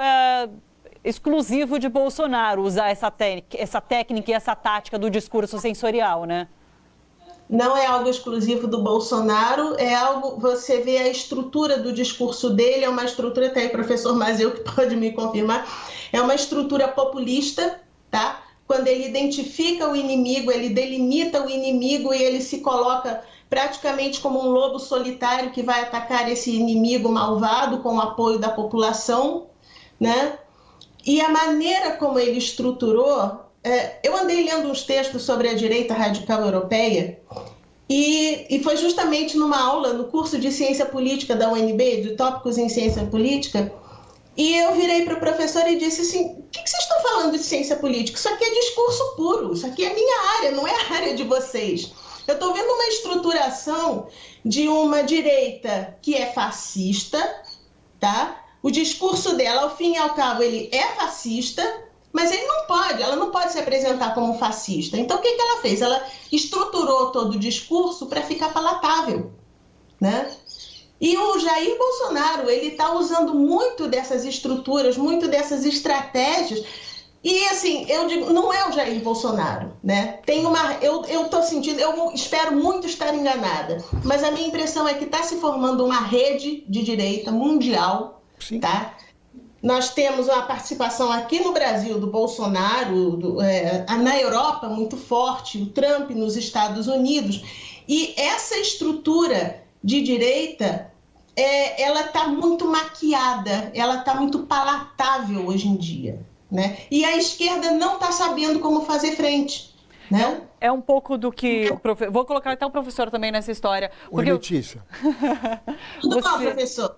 Speaker 2: exclusivo de Bolsonaro usar essa técnica e essa tática do discurso sensorial, né?
Speaker 6: Não é algo exclusivo do Bolsonaro, é algo, você vê a estrutura do discurso dele, é uma estrutura, até aí o professor Mazeu que pode me confirmar, é uma estrutura populista, tá? Quando ele identifica o inimigo, ele delimita o inimigo e ele se coloca praticamente como um lobo solitário que vai atacar esse inimigo malvado com o apoio da população, né? E a maneira como ele estruturou, eu andei lendo uns textos sobre a direita radical europeia e foi justamente numa aula, no curso de Ciência Política da UNB, de tópicos em Ciência Política, e eu virei para o professor e disse assim, o que vocês estão falando de ciência política? Isso aqui é discurso puro, isso aqui é minha área, não é a área de vocês. Eu estou vendo uma estruturação de uma direita que é fascista, tá? O discurso dela, ao fim e ao cabo, ele é fascista, mas ela não pode se apresentar como fascista. Então, o que ela fez? Ela estruturou todo o discurso para ficar palatável, né? E o Jair Bolsonaro, ele está usando muito dessas estruturas, muito dessas estratégias. E, assim, eu digo, não é o Jair Bolsonaro, né? Eu estou sentindo, eu espero muito estar enganada, mas a minha impressão é que está se formando uma rede de direita mundial, sim, tá? Nós temos uma participação aqui no Brasil do Bolsonaro, na Europa muito forte, o Trump nos Estados Unidos. E essa estrutura de direita, ela está muito maquiada, ela está muito palatável hoje em dia, né? E a esquerda não está sabendo como fazer frente, né?
Speaker 2: É um pouco do que... Vou colocar até o professor também nessa história.
Speaker 5: Oi, Letícia.
Speaker 6: Tudo bom, professor?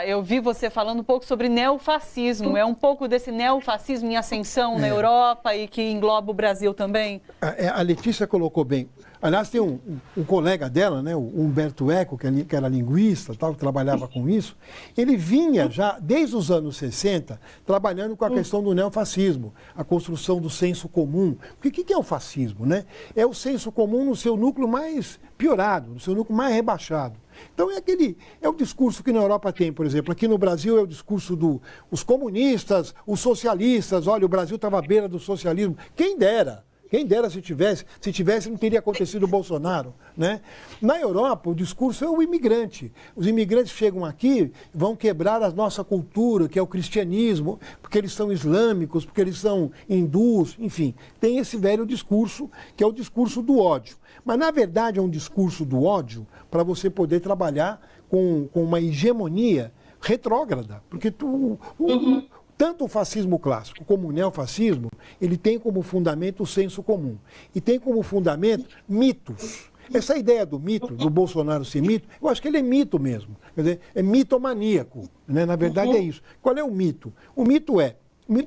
Speaker 2: Eu vi você falando um pouco sobre neofascismo. É um pouco desse neofascismo em ascensão na Europa e que engloba o Brasil também?
Speaker 5: A Letícia colocou bem. Aliás, tem um colega dela, né, o Humberto Eco, que era linguista, tal, que trabalhava com isso. Ele vinha já, desde os anos 60, trabalhando com a questão do neofascismo, a construção do senso comum. Porque o que é o fascismo, né? É o senso comum no seu núcleo mais piorado, no seu núcleo mais rebaixado. Então é o discurso que na Europa tem, por exemplo. Aqui no Brasil é o discurso dos comunistas, os socialistas. Olha, o Brasil estava à beira do socialismo. Quem dera se tivesse não teria acontecido o Bolsonaro, né? Na Europa, o discurso é o imigrante. Os imigrantes chegam aqui, vão quebrar a nossa cultura, que é o cristianismo, porque eles são islâmicos, porque eles são hindus, enfim. Tem esse velho discurso, que é o discurso do ódio. Mas, na verdade, é um discurso do ódio para você poder trabalhar com uma hegemonia retrógrada. Porque tanto o fascismo clássico como o neofascismo, ele tem como fundamento o senso comum. E tem como fundamento mitos. Essa ideia do mito, do Bolsonaro ser mito, eu acho que ele é mito mesmo. Quer dizer, é mitomaníaco, né? Na verdade é isso. Qual é o mito? O mito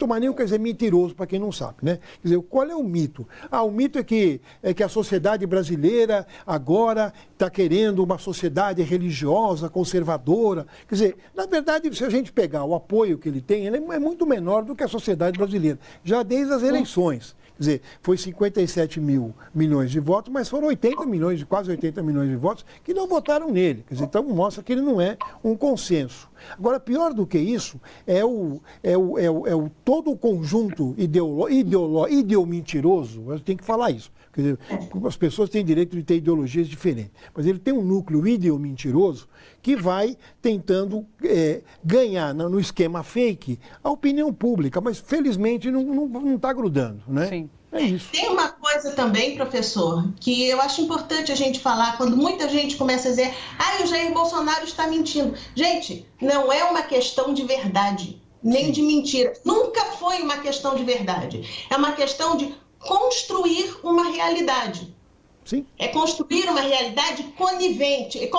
Speaker 5: maníaco quer dizer mentiroso, para quem não sabe, né? Quer dizer, qual é o mito? O mito é que a sociedade brasileira agora está querendo uma sociedade religiosa, conservadora. Quer dizer, na verdade, se a gente pegar o apoio que ele tem, ele é muito menor do que a sociedade brasileira, já desde as eleições. Quer dizer, foi 57 mil milhões de votos, mas foram 80 milhões, quase 80 milhões de votos que não votaram nele. Quer dizer, então mostra que ele não é um consenso. Agora, pior do que isso, todo o conjunto ideomentiroso, eu tenho que falar isso. Quer dizer, as pessoas têm direito de ter ideologias diferentes, mas ele tem um núcleo ideomentiroso que vai tentando ganhar no esquema fake a opinião pública, mas felizmente não está grudando, né?
Speaker 2: Sim.
Speaker 5: É isso.
Speaker 6: Tem uma coisa também, professor, que eu acho importante a gente falar, quando muita gente começa a dizer, o Jair Bolsonaro está mentindo. Gente, não é uma questão de verdade, nem de mentira. Nunca foi uma questão de verdade. É uma questão de construir uma realidade.
Speaker 5: Sim.
Speaker 6: É construir uma realidade conveniente.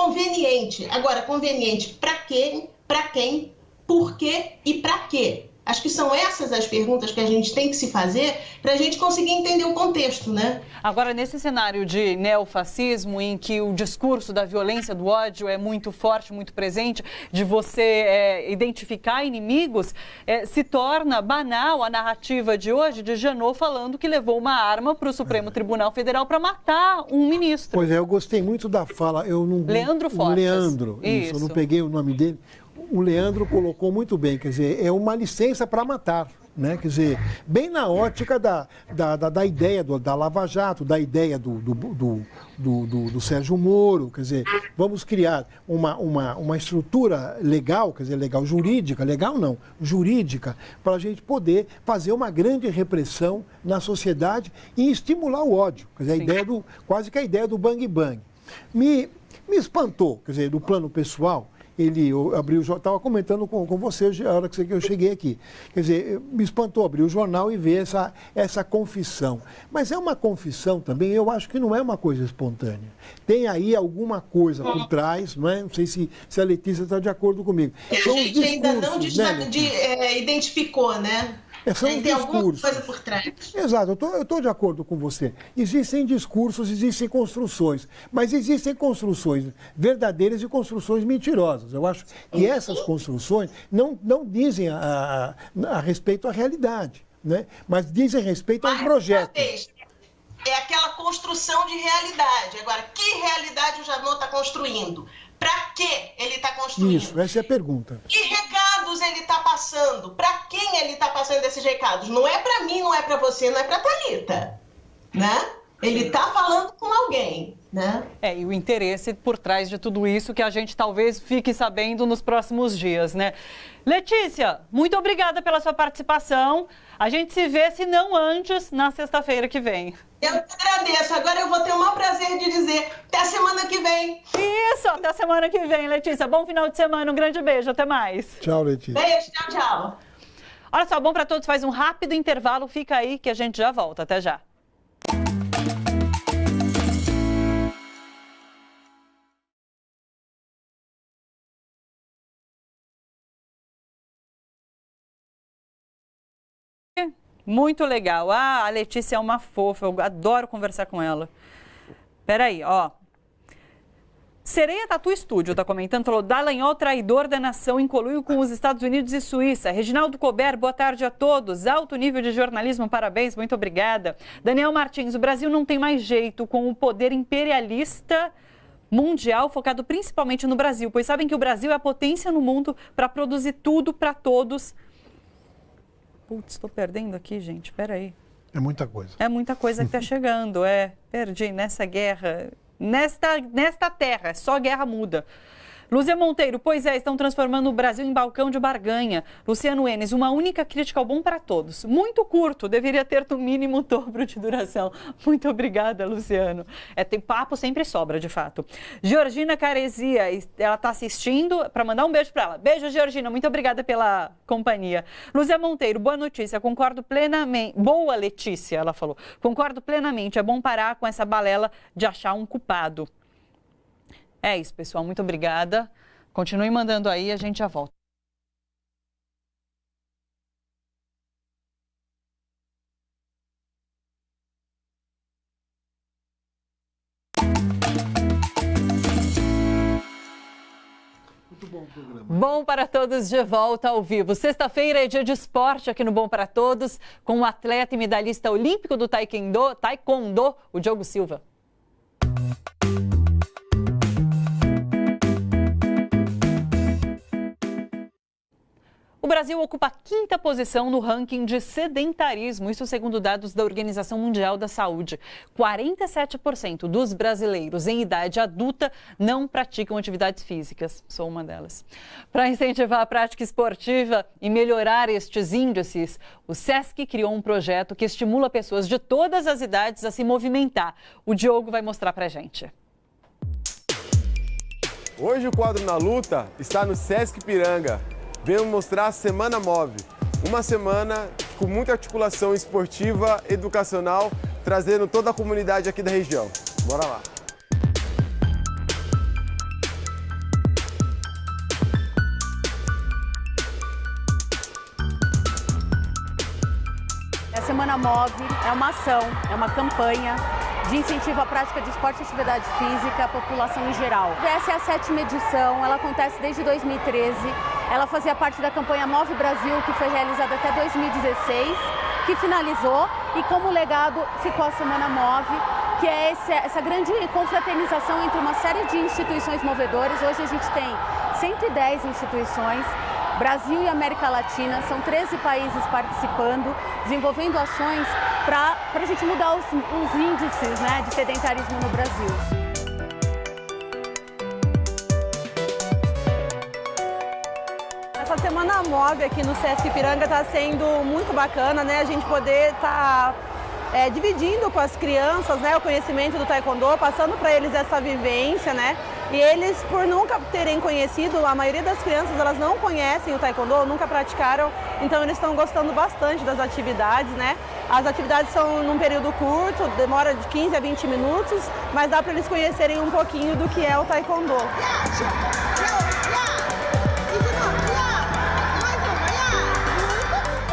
Speaker 6: Agora, conveniente para quem, por quê e para quê? Acho que são essas as perguntas que a gente tem que se fazer para a gente conseguir entender o contexto, né?
Speaker 2: Agora, nesse cenário de neofascismo, em que o discurso da violência, do ódio é muito forte, muito presente, de você identificar inimigos, se torna banal a narrativa de hoje de Janot falando que levou uma arma para o Supremo Tribunal Federal para matar um ministro.
Speaker 5: Pois é, eu gostei muito da fala.
Speaker 2: Leandro Fortes.
Speaker 5: Leandro, isso, eu não peguei o nome dele. O Leandro colocou muito bem, quer dizer, é uma licença para matar, né? Quer dizer, bem na ótica da ideia da Lava Jato, da ideia do Sérgio Moro, quer dizer, vamos criar uma estrutura legal, quer dizer, legal jurídica, legal não, jurídica, para a gente poder fazer uma grande repressão na sociedade e estimular o ódio, quer dizer, a ideia quase que a ideia do bang bang. Me espantou, quer dizer, do plano pessoal. Eu estava comentando com você a hora que eu cheguei aqui. Quer dizer, me espantou abrir o jornal e ver essa confissão. Mas é uma confissão também, eu acho que não é uma coisa espontânea. Tem aí alguma coisa por trás, não é? Não sei se a Letícia está de acordo comigo.
Speaker 6: A gente ainda não identificou, né? Tem alguma coisa por trás.
Speaker 5: Exato, eu estou de acordo com você. Existem discursos, existem construções, mas existem construções verdadeiras e construções mentirosas. Eu acho que essas construções não dizem a respeito à realidade, né? Mas dizem respeito a um projeto.
Speaker 6: É aquela construção de realidade. Agora, que realidade o Janot está construindo? Para que ele está construindo?
Speaker 5: Isso, essa é a pergunta.
Speaker 6: Que recados ele está passando? Para quem ele está passando esses recados? Não é para mim, não é para você, não é para a Thalita, né? Ele está falando com alguém, né?
Speaker 2: E o interesse por trás de tudo isso que a gente talvez fique sabendo nos próximos dias, né? Letícia, muito obrigada pela sua participação. A gente se vê, se não antes, na sexta-feira que vem.
Speaker 6: Eu te agradeço. Agora eu vou ter o maior prazer de dizer até semana que vem.
Speaker 2: Isso, até semana que vem, Letícia. Bom final de semana, um grande beijo, até mais.
Speaker 5: Tchau, Letícia.
Speaker 6: Beijo, tchau, tchau.
Speaker 2: Olha só, Bom para Todos faz um rápido intervalo, fica aí que a gente já volta. Até já. Muito legal. A Letícia é uma fofa, eu adoro conversar com ela. Peraí, ó. Sereia Tatu Estúdio tá comentando, falou: Dallagnol, traidor da nação, em conluio com os Estados Unidos e Suíça. Reginaldo Cober, boa tarde a todos. Alto nível de jornalismo, parabéns, muito obrigada. Daniel Martins, o Brasil não tem mais jeito com o poder imperialista mundial focado principalmente no Brasil, pois sabem que o Brasil é a potência no mundo para produzir tudo para todos. Putz, estou perdendo aqui, gente, peraí.
Speaker 5: É muita coisa.
Speaker 2: É muita coisa que está chegando, perdi nessa guerra, nesta terra, só guerra muda. Lúcia Monteiro, pois estão transformando o Brasil em balcão de barganha. Luciano Enes, uma única crítica ao Bom para Todos. Muito curto, deveria ter no mínimo o dobro de duração. Muito obrigada, Luciano. Tem papo, sempre sobra, de fato. Georgina Caresia, ela está assistindo, para mandar um beijo para ela. Beijo, Georgina, muito obrigada pela companhia. Lúcia Monteiro, boa notícia, concordo plenamente. Boa, Letícia, ela falou. Concordo plenamente, é bom parar com essa balela de achar um culpado. É isso, pessoal. Muito obrigada. Continue mandando aí, a gente já volta.
Speaker 5: Muito bom o programa.
Speaker 2: Bom para Todos de volta ao vivo. Sexta-feira é dia de esporte aqui no Bom para Todos, com o atleta e medalhista olímpico do taekwondo, o Diogo Silva. O Brasil ocupa a 5ª posição no ranking de sedentarismo, isso segundo dados da Organização Mundial da Saúde. 47% dos brasileiros em idade adulta não praticam atividades físicas. Sou uma delas. Para incentivar a prática esportiva e melhorar estes índices, o SESC criou um projeto que estimula pessoas de todas as idades a se movimentar. O Diogo vai mostrar pra gente.
Speaker 7: Hoje o quadro Na Luta está no SESC Piranga. Venho mostrar a Semana Move, uma semana com muita articulação esportiva, educacional, trazendo toda a comunidade aqui da região. Bora lá!
Speaker 8: Semana Move é uma ação, é uma campanha de incentivo à prática de esporte e atividade física à população em geral. Essa é a 7ª edição, ela acontece desde 2013. Ela fazia parte da campanha Move Brasil, que foi realizada até 2016, que finalizou, e como legado ficou a Semana Move, que é essa grande confraternização entre uma série de instituições movedoras. Hoje a gente tem 110 instituições, Brasil e América Latina, são 13 países participando, desenvolvendo ações para a gente mudar os índices, né, de sedentarismo no Brasil.
Speaker 9: Essa Semana Move aqui no Sesc Ipiranga está sendo muito bacana, né? A gente poder estar dividindo com as crianças, né, o conhecimento do Taekwondo, passando para eles essa vivência, né? E eles, por nunca terem conhecido, a maioria das crianças, elas não conhecem o Taekwondo, nunca praticaram, então eles estão gostando bastante das atividades, né? As atividades são num período curto, demora de 15 a 20 minutos, mas dá para eles conhecerem um pouquinho do que é o Taekwondo.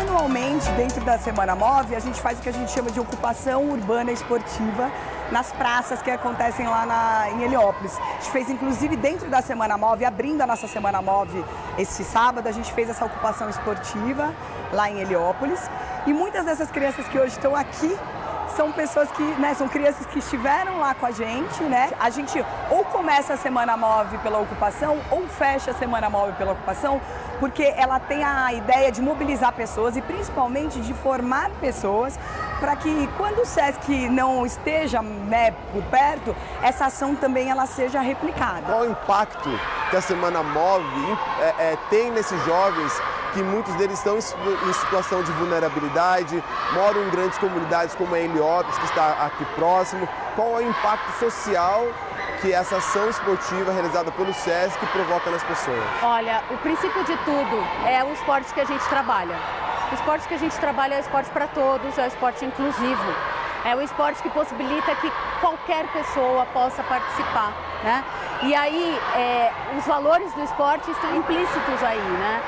Speaker 10: Anualmente, dentro da Semana Move, a gente faz o que a gente chama de ocupação urbana esportiva nas praças que acontecem lá em Heliópolis. A gente fez, inclusive, dentro da Semana Move, abrindo a nossa Semana Move este sábado, a gente fez essa ocupação esportiva lá em Heliópolis. E muitas dessas crianças que hoje estão aqui são pessoas que, né, são crianças que estiveram lá com a gente, né? A gente ou começa a Semana Move pela ocupação ou fecha a Semana Move pela ocupação, porque ela tem a ideia de mobilizar pessoas e principalmente de formar pessoas para que quando o Sesc não esteja, né, por perto, essa ação também ela seja replicada.
Speaker 7: Qual o impacto que a Semana Move tem nesses jovens, que muitos deles estão em situação de vulnerabilidade, moram em grandes comunidades como a Heliópolis, que está aqui próximo? Qual é o impacto social que essa ação esportiva realizada pelo Sesc provoca nas pessoas?
Speaker 8: Olha, o princípio de tudo é o esporte que a gente trabalha. O esporte que a gente trabalha é o esporte para todos, é o esporte inclusivo. É o esporte que possibilita que qualquer pessoa possa participar, né? E aí, os valores do esporte estão implícitos aí, né?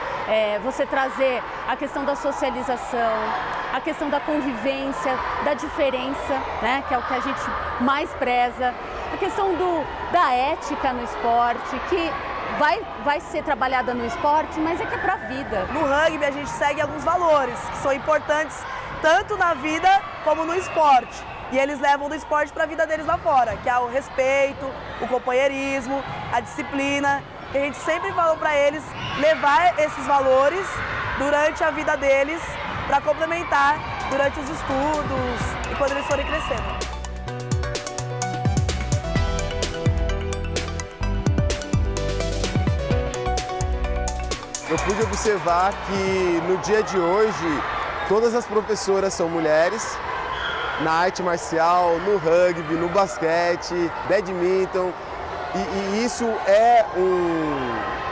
Speaker 8: Você trazer a questão da socialização, a questão da convivência, da diferença, né? Que é o que a gente mais preza. A questão da ética no esporte, que vai ser trabalhada no esporte, mas é que é para a vida.
Speaker 10: No rugby a gente segue alguns valores que são importantes tanto na vida como no esporte. E eles levam do esporte para a vida deles lá fora, que é o respeito, o companheirismo, a disciplina. E a gente sempre falou para eles levar esses valores durante a vida deles para complementar durante os estudos e quando eles forem crescendo.
Speaker 7: Eu pude observar que no dia de hoje todas as professoras são mulheres, na arte marcial, no rugby, no basquete, badminton, e isso é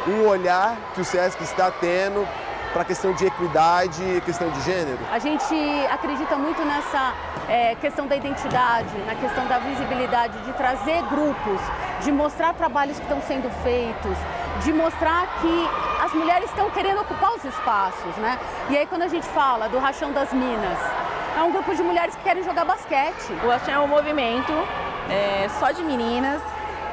Speaker 7: um olhar que o Sesc está tendo para a questão de equidade e questão de gênero.
Speaker 8: A gente acredita muito nessa questão da identidade, na questão da visibilidade, de trazer grupos, de mostrar trabalhos que estão sendo feitos, de mostrar que as mulheres estão querendo ocupar os espaços, né? E aí quando a gente fala do Rachão das Minas, é um grupo de mulheres que querem jogar basquete.
Speaker 9: O Rachão é um movimento só de meninas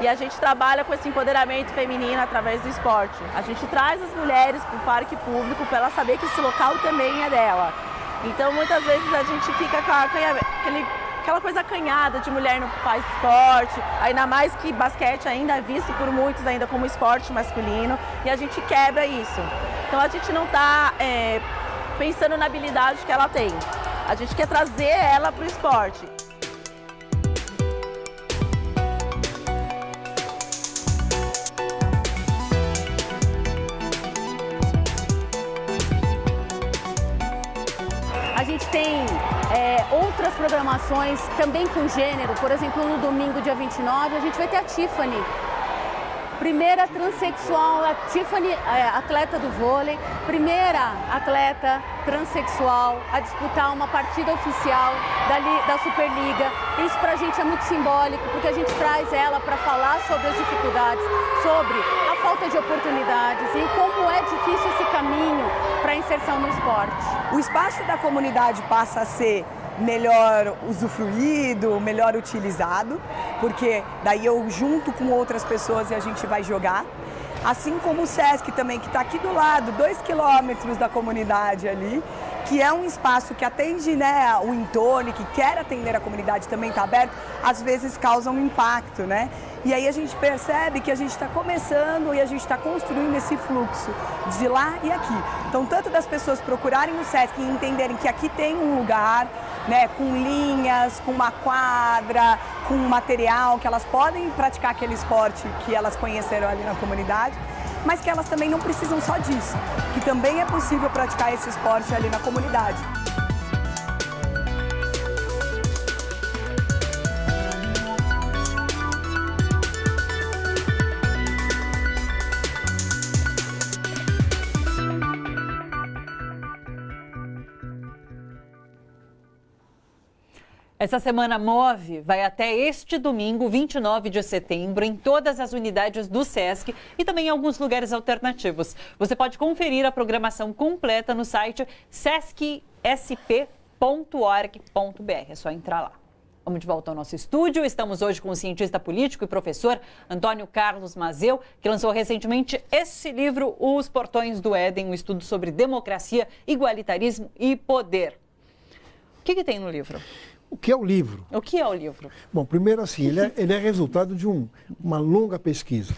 Speaker 9: e a gente trabalha com esse empoderamento feminino através do esporte. A gente traz as mulheres para o parque público para ela saber que esse local também é dela. Então muitas vezes a gente fica com aquela coisa acanhada de mulher não faz esporte, ainda mais que basquete ainda é visto por muitos ainda como esporte masculino, e a gente quebra isso. Então a gente não está pensando na habilidade que ela tem, a gente quer trazer ela para o esporte.
Speaker 8: A gente tem outras programações também com gênero, por exemplo, no domingo, dia 29, a gente vai ter a Tiffany, primeira transexual, a Tiffany, atleta do vôlei, primeira atleta transexual a disputar uma partida oficial da Superliga. Isso pra gente é muito simbólico, porque a gente traz ela para falar sobre as dificuldades, sobre a falta de oportunidades e como é difícil esse caminho para a inserção no esporte.
Speaker 10: O espaço da comunidade passa a ser melhor usufruído, melhor utilizado, porque daí eu junto com outras pessoas e a gente vai jogar. Assim como o Sesc também, que está aqui do lado, 2 quilômetros da comunidade ali, que é um espaço que atende, né, o entorno, que quer atender a comunidade, também está aberto, às vezes causa um impacto, né? E aí a gente percebe que a gente está começando e a gente está construindo esse fluxo de lá e aqui. Então, tanto das pessoas procurarem o Sesc e entenderem que aqui tem um lugar, né, com linhas, com uma quadra, com material, que elas podem praticar aquele esporte que elas conheceram ali na comunidade, mas que elas também não precisam só disso, que também é possível praticar esse esporte ali na comunidade.
Speaker 2: Essa Semana Move vai até este domingo, 29 de setembro, em todas as unidades do Sesc e também em alguns lugares alternativos. Você pode conferir a programação completa no site sescsp.org.br. É só entrar lá. Vamos de volta ao nosso estúdio. Estamos hoje com o cientista político e professor Antônio Carlos Mazeu, que lançou recentemente esse livro, Os Portões do Éden, um estudo sobre democracia, igualitarismo e poder. O que tem no livro?
Speaker 5: O que é o livro?
Speaker 2: O que é o livro?
Speaker 5: Bom, primeiro assim, ele é resultado de uma longa pesquisa.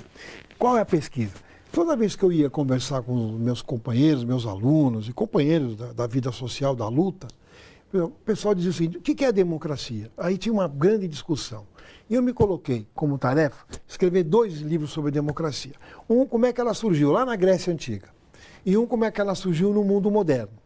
Speaker 5: Qual é a pesquisa? Toda vez que eu ia conversar com os meus companheiros, meus alunos e companheiros da vida social, da luta, o pessoal dizia assim, o que é a democracia? Aí tinha uma grande discussão. E eu me coloquei como tarefa escrever 2 livros sobre democracia. Um, como é que ela surgiu lá na Grécia Antiga. E um, como é que ela surgiu no mundo moderno.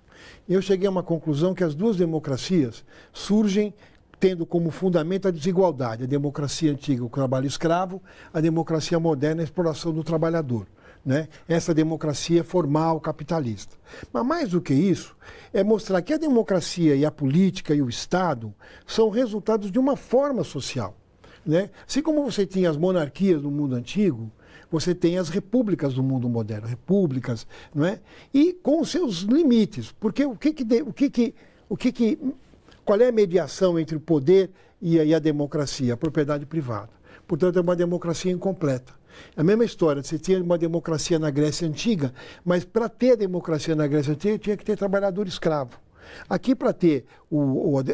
Speaker 5: Eu cheguei a uma conclusão que as 2 democracias surgem tendo como fundamento a desigualdade. A democracia antiga, o trabalho escravo, a democracia moderna, a exploração do trabalhador. Né? Essa democracia formal, capitalista. Mas mais do que isso, é mostrar que a democracia e a política e o Estado são resultados de uma forma social. Né? Assim como você tinha as monarquias no mundo antigo, você tem as repúblicas do mundo moderno, repúblicas, não é? E com os seus limites, porque qual é a mediação entre o poder e a democracia, a propriedade privada? Portanto, é uma democracia incompleta. A mesma história, você tinha uma democracia na Grécia Antiga, mas para ter a democracia na Grécia Antiga tinha que ter trabalhador escravo. Aqui, para ter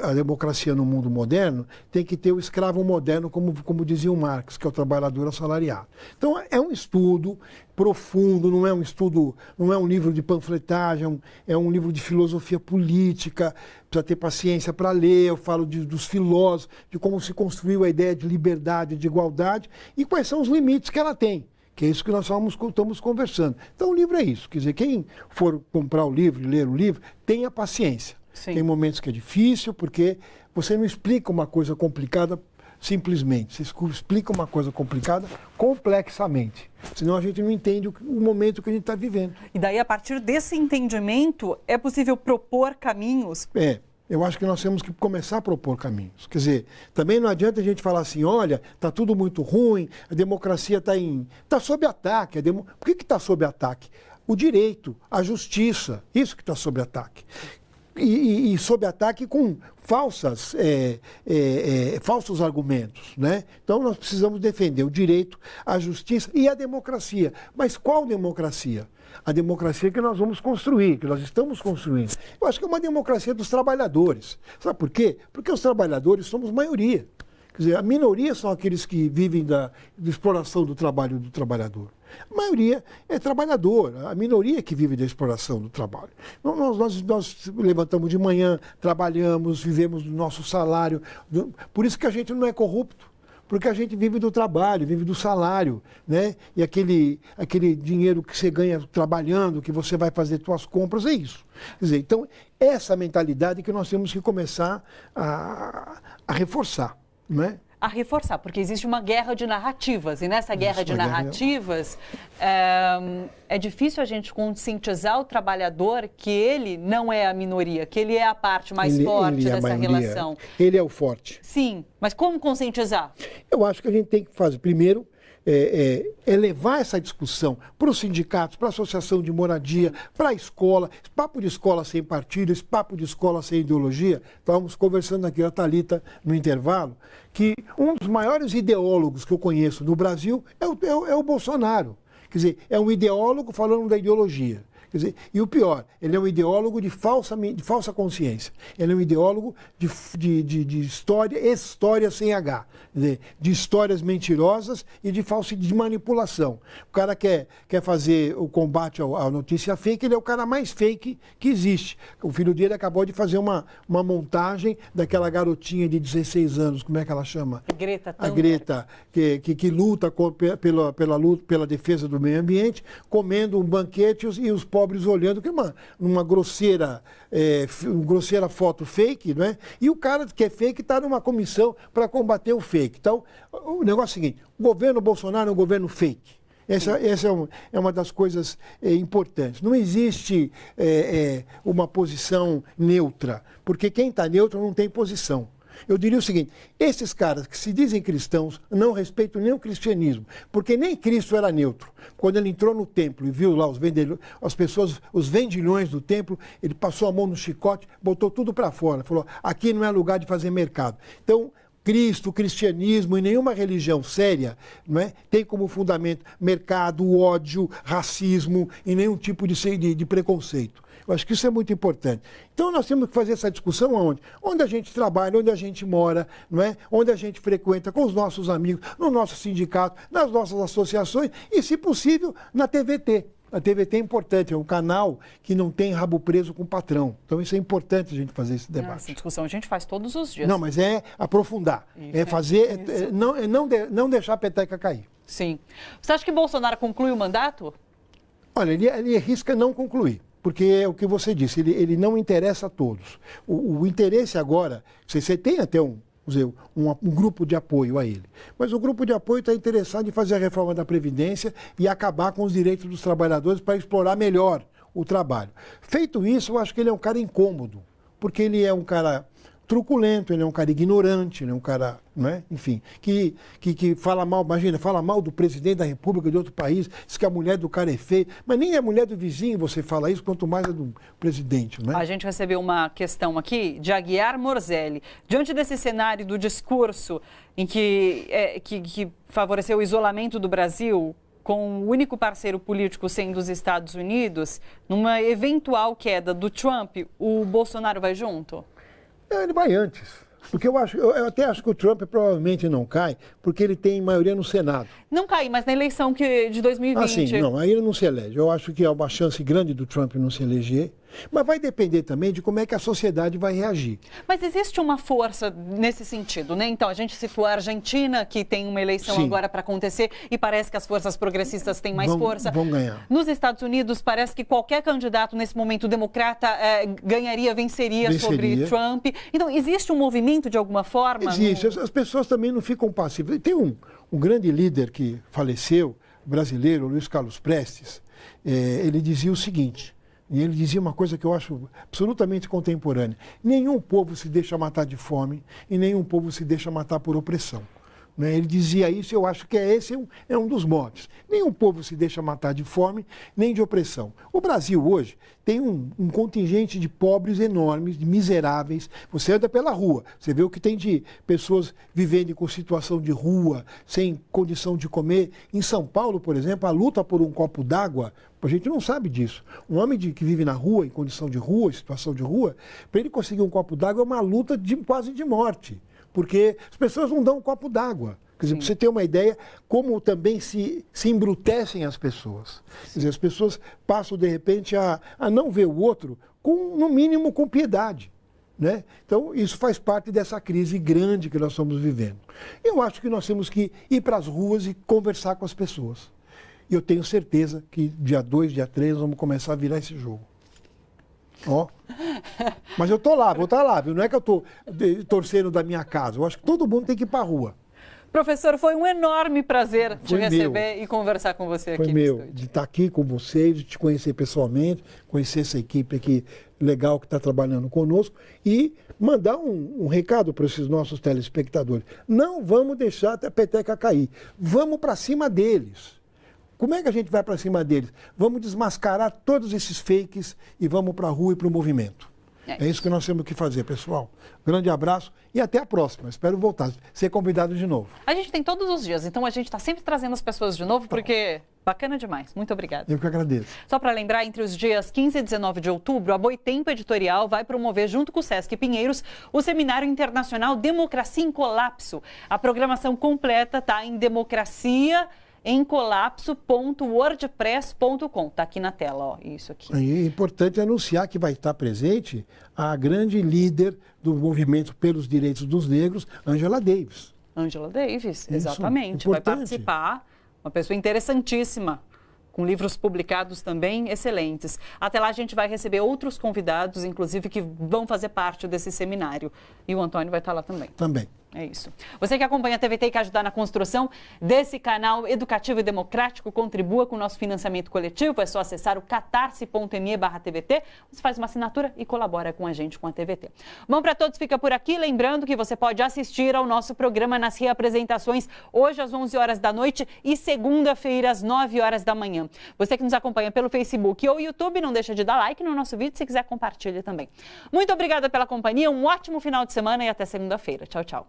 Speaker 5: a democracia no mundo moderno, tem que ter o escravo moderno, como dizia o Marx, que é o trabalhador assalariado. Então, é um estudo profundo, não é um livro de panfletagem, é um livro de filosofia política, precisa ter paciência para ler, eu falo dos filósofos, de como se construiu a ideia de liberdade, de igualdade, e quais são os limites que ela tem. Que é isso que nós estamos conversando. Então, o livro é isso. Quer dizer, quem for comprar o livro e ler o livro, tenha paciência. Sim. Tem momentos que é difícil, porque você não explica uma coisa complicada simplesmente. Você explica uma coisa complicada complexamente. Senão a gente não entende o momento que a gente está vivendo.
Speaker 2: E daí, a partir desse entendimento, é possível propor caminhos?
Speaker 5: Eu acho que nós temos que começar a propor caminhos. Quer dizer, também não adianta a gente falar assim, olha, está tudo muito ruim, a democracia está sob ataque. Por que está sob ataque? O direito, a justiça, isso que está sob ataque. E sob ataque com falsos argumentos. Né? Então nós precisamos defender o direito, a justiça e a democracia. Mas qual democracia? A democracia que nós vamos construir, que nós estamos construindo. Eu acho que é uma democracia dos trabalhadores. Sabe por quê? Porque os trabalhadores somos maioria. Quer dizer, a minoria são aqueles que vivem da exploração do trabalho do trabalhador. A maioria é trabalhador, a minoria que vive da exploração do trabalho. Nós levantamos de manhã, trabalhamos, vivemos do nosso salário. Por isso que a gente não é corrupto. Porque a gente vive do trabalho, vive do salário, né? E aquele dinheiro que você ganha trabalhando, que você vai fazer suas compras, é isso. Quer dizer, então, essa mentalidade que nós temos que começar a reforçar, não é?
Speaker 2: A reforçar, porque existe uma guerra de narrativas, e nessa guerra de narrativas é difícil a gente conscientizar o trabalhador que ele não é a minoria, que ele é a parte mais forte dessa relação.
Speaker 5: Ele é o forte.
Speaker 2: Sim, mas como conscientizar?
Speaker 5: Eu acho que a gente tem que fazer, primeiro, levar essa discussão para os sindicatos, para a associação de moradia, para a escola, esse papo de escola sem partido, esse papo de escola sem ideologia. Estávamos conversando aqui, a Thalita, no intervalo, que um dos maiores ideólogos que eu conheço no Brasil é o Bolsonaro. Quer dizer, é um ideólogo falando da ideologia. Quer dizer, e o pior, ele é um ideólogo de falsa consciência. Ele é um ideólogo de história sem H. Quer dizer, de histórias mentirosas e de manipulação. O cara quer fazer o combate à notícia fake, ele é o cara mais fake que existe. O filho dele acabou de fazer uma montagem daquela garotinha de 16 anos, como é que ela chama? A Greta, que luta pela defesa do meio ambiente, comendo um banquete e os pobres olhando, que é uma grosseira foto fake, não é? E o cara que é fake está numa comissão para combater o fake. Então, o negócio é o seguinte, o governo Bolsonaro é um governo fake. Essa é uma das coisas importantes. Não existe uma posição neutra, porque quem está neutro não tem posição. Eu diria o seguinte, esses caras que se dizem cristãos não respeitam nem o cristianismo, porque nem Cristo era neutro. Quando ele entrou no templo e viu lá as pessoas, os vendilhões do templo, ele passou a mão no chicote, botou tudo para fora, falou, aqui não é lugar de fazer mercado. Então, Cristo, o cristianismo e nenhuma religião séria, não é, tem como fundamento mercado, ódio, racismo e nenhum tipo de preconceito. Eu acho que isso é muito importante. Então nós temos que fazer essa discussão aonde? Onde a gente trabalha, onde a gente mora, não é? Onde a gente frequenta com os nossos amigos, no nosso sindicato, nas nossas associações e, se possível, na TVT. A TVT é importante, é um canal que não tem rabo preso com o patrão. Então isso é importante a gente fazer esse debate.
Speaker 2: Essa discussão a gente faz todos os dias.
Speaker 5: Não, mas é aprofundar, não deixar a peteca cair.
Speaker 2: Sim. Você acha que Bolsonaro conclui o mandato?
Speaker 5: Olha, ele arrisca não concluir. Porque é o que você disse, ele não interessa a todos. O interesse agora, você tem até um grupo de apoio a ele, mas o grupo de apoio está interessado em fazer a reforma da Previdência e acabar com os direitos dos trabalhadores para explorar melhor o trabalho. Feito isso, eu acho que ele é um cara incômodo, porque ele é um cara truculento, ele é um cara ignorante, ele é um cara, não é? Enfim, que fala mal, imagina, fala mal do presidente da República de outro país, diz que a mulher do cara é feia, mas nem a mulher do vizinho você fala isso, quanto mais a do presidente, não é?
Speaker 2: A gente recebeu uma questão aqui de Aguiar Morzelli. Diante desse cenário do discurso em que favoreceu o isolamento do Brasil, com o único parceiro político sendo os Estados Unidos, numa eventual queda do Trump, o Bolsonaro vai junto?
Speaker 5: Ele vai antes, porque eu até acho que o Trump provavelmente não cai, porque ele tem maioria no Senado.
Speaker 2: Não cai, mas na eleição de 2020...
Speaker 5: Ah, sim, não, aí ele não se elege. Eu acho que há uma chance grande do Trump não se eleger, mas vai depender também de como é que a sociedade vai reagir.
Speaker 2: Mas existe uma força nesse sentido, né? Então, a gente citou a Argentina, que tem uma eleição agora para acontecer, e parece que as forças progressistas têm mais força.
Speaker 5: Vão ganhar.
Speaker 2: Nos Estados Unidos, parece que qualquer candidato, nesse momento, democrata, venceria sobre Trump. Então, existe um movimento, de alguma forma?
Speaker 5: Existe. As pessoas também não ficam passivas. Tem um grande líder que faleceu, brasileiro, Luiz Carlos Prestes, ele dizia o seguinte, e ele dizia uma coisa que eu acho absolutamente contemporânea: nenhum povo se deixa matar de fome e nenhum povo se deixa matar por opressão. Ele dizia isso, eu acho que esse é um dos motes. Nenhum povo se deixa matar de fome, nem de opressão. O Brasil hoje tem um contingente de pobres enormes, de miseráveis. Você anda pela rua, você vê o que tem de pessoas vivendo com situação de rua, sem condição de comer. Em São Paulo, por exemplo, a luta por um copo d'água, a gente não sabe disso. Um homem que vive na rua, em condição de rua, em situação de rua, para ele conseguir um copo d'água é uma luta quase de morte. Porque as pessoas não dão um copo d'água. Quer dizer, para você ter uma ideia, como também se embrutecem as pessoas. Quer dizer, as pessoas passam, de repente, a não ver o outro, no mínimo, com piedade. Né? Então, isso faz parte dessa crise grande que nós estamos vivendo. Eu acho que nós temos que ir para as ruas e conversar com as pessoas. E eu tenho certeza que dia 2, dia 3, nós vamos começar a virar esse jogo. Ó. Mas eu vou estar lá, viu? Não é que eu estou torcendo da minha casa. Eu acho que todo mundo tem que ir para a rua.
Speaker 2: Professor, foi um enorme prazer te receber e conversar com você aqui.
Speaker 5: Foi meu, de estar aqui com vocês, de te conhecer pessoalmente, conhecer essa equipe aqui legal que está trabalhando conosco e mandar um recado para esses nossos telespectadores. Não vamos deixar a peteca cair. Vamos para cima deles. Como é que a gente vai para cima deles? Vamos desmascarar todos esses fakes e vamos para a rua e para o movimento. É isso que nós temos que fazer, pessoal. Grande abraço e até a próxima. Espero voltar, ser convidado de novo.
Speaker 2: A gente tem todos os dias, então a gente está sempre trazendo as pessoas de novo, porque bacana demais. Muito obrigada.
Speaker 5: Eu que agradeço.
Speaker 2: Só para lembrar, entre os dias 15 e 19 de outubro, a Boitempo Editorial vai promover, junto com o Sesc Pinheiros, o Seminário Internacional Democracia em Colapso. A programação completa está em democraciaemcolapso.wordpress.com. Está aqui na tela, ó, isso aqui.
Speaker 5: É importante anunciar que vai estar presente a grande líder do movimento pelos direitos dos negros, Angela Davis.
Speaker 2: Angela Davis, exatamente. Vai participar, uma pessoa interessantíssima, com livros publicados também excelentes. Até lá a gente vai receber outros convidados, inclusive, que vão fazer parte desse seminário. E o Antônio vai estar lá também.
Speaker 5: Também.
Speaker 2: É isso. Você que acompanha a TVT e quer ajudar na construção desse canal educativo e democrático, contribua com o nosso financiamento coletivo. É só acessar o catarse.me/TVT. Você faz uma assinatura e colabora com a gente, com a TVT. Bom para todos, fica por aqui. Lembrando que você pode assistir ao nosso programa nas reapresentações hoje às 11 horas da noite e segunda-feira às 9 horas da manhã. Você que nos acompanha pelo Facebook ou YouTube, não deixa de dar like no nosso vídeo. Se quiser, compartilhe também. Muito obrigada pela companhia, um ótimo final de semana e até segunda-feira. Tchau, tchau.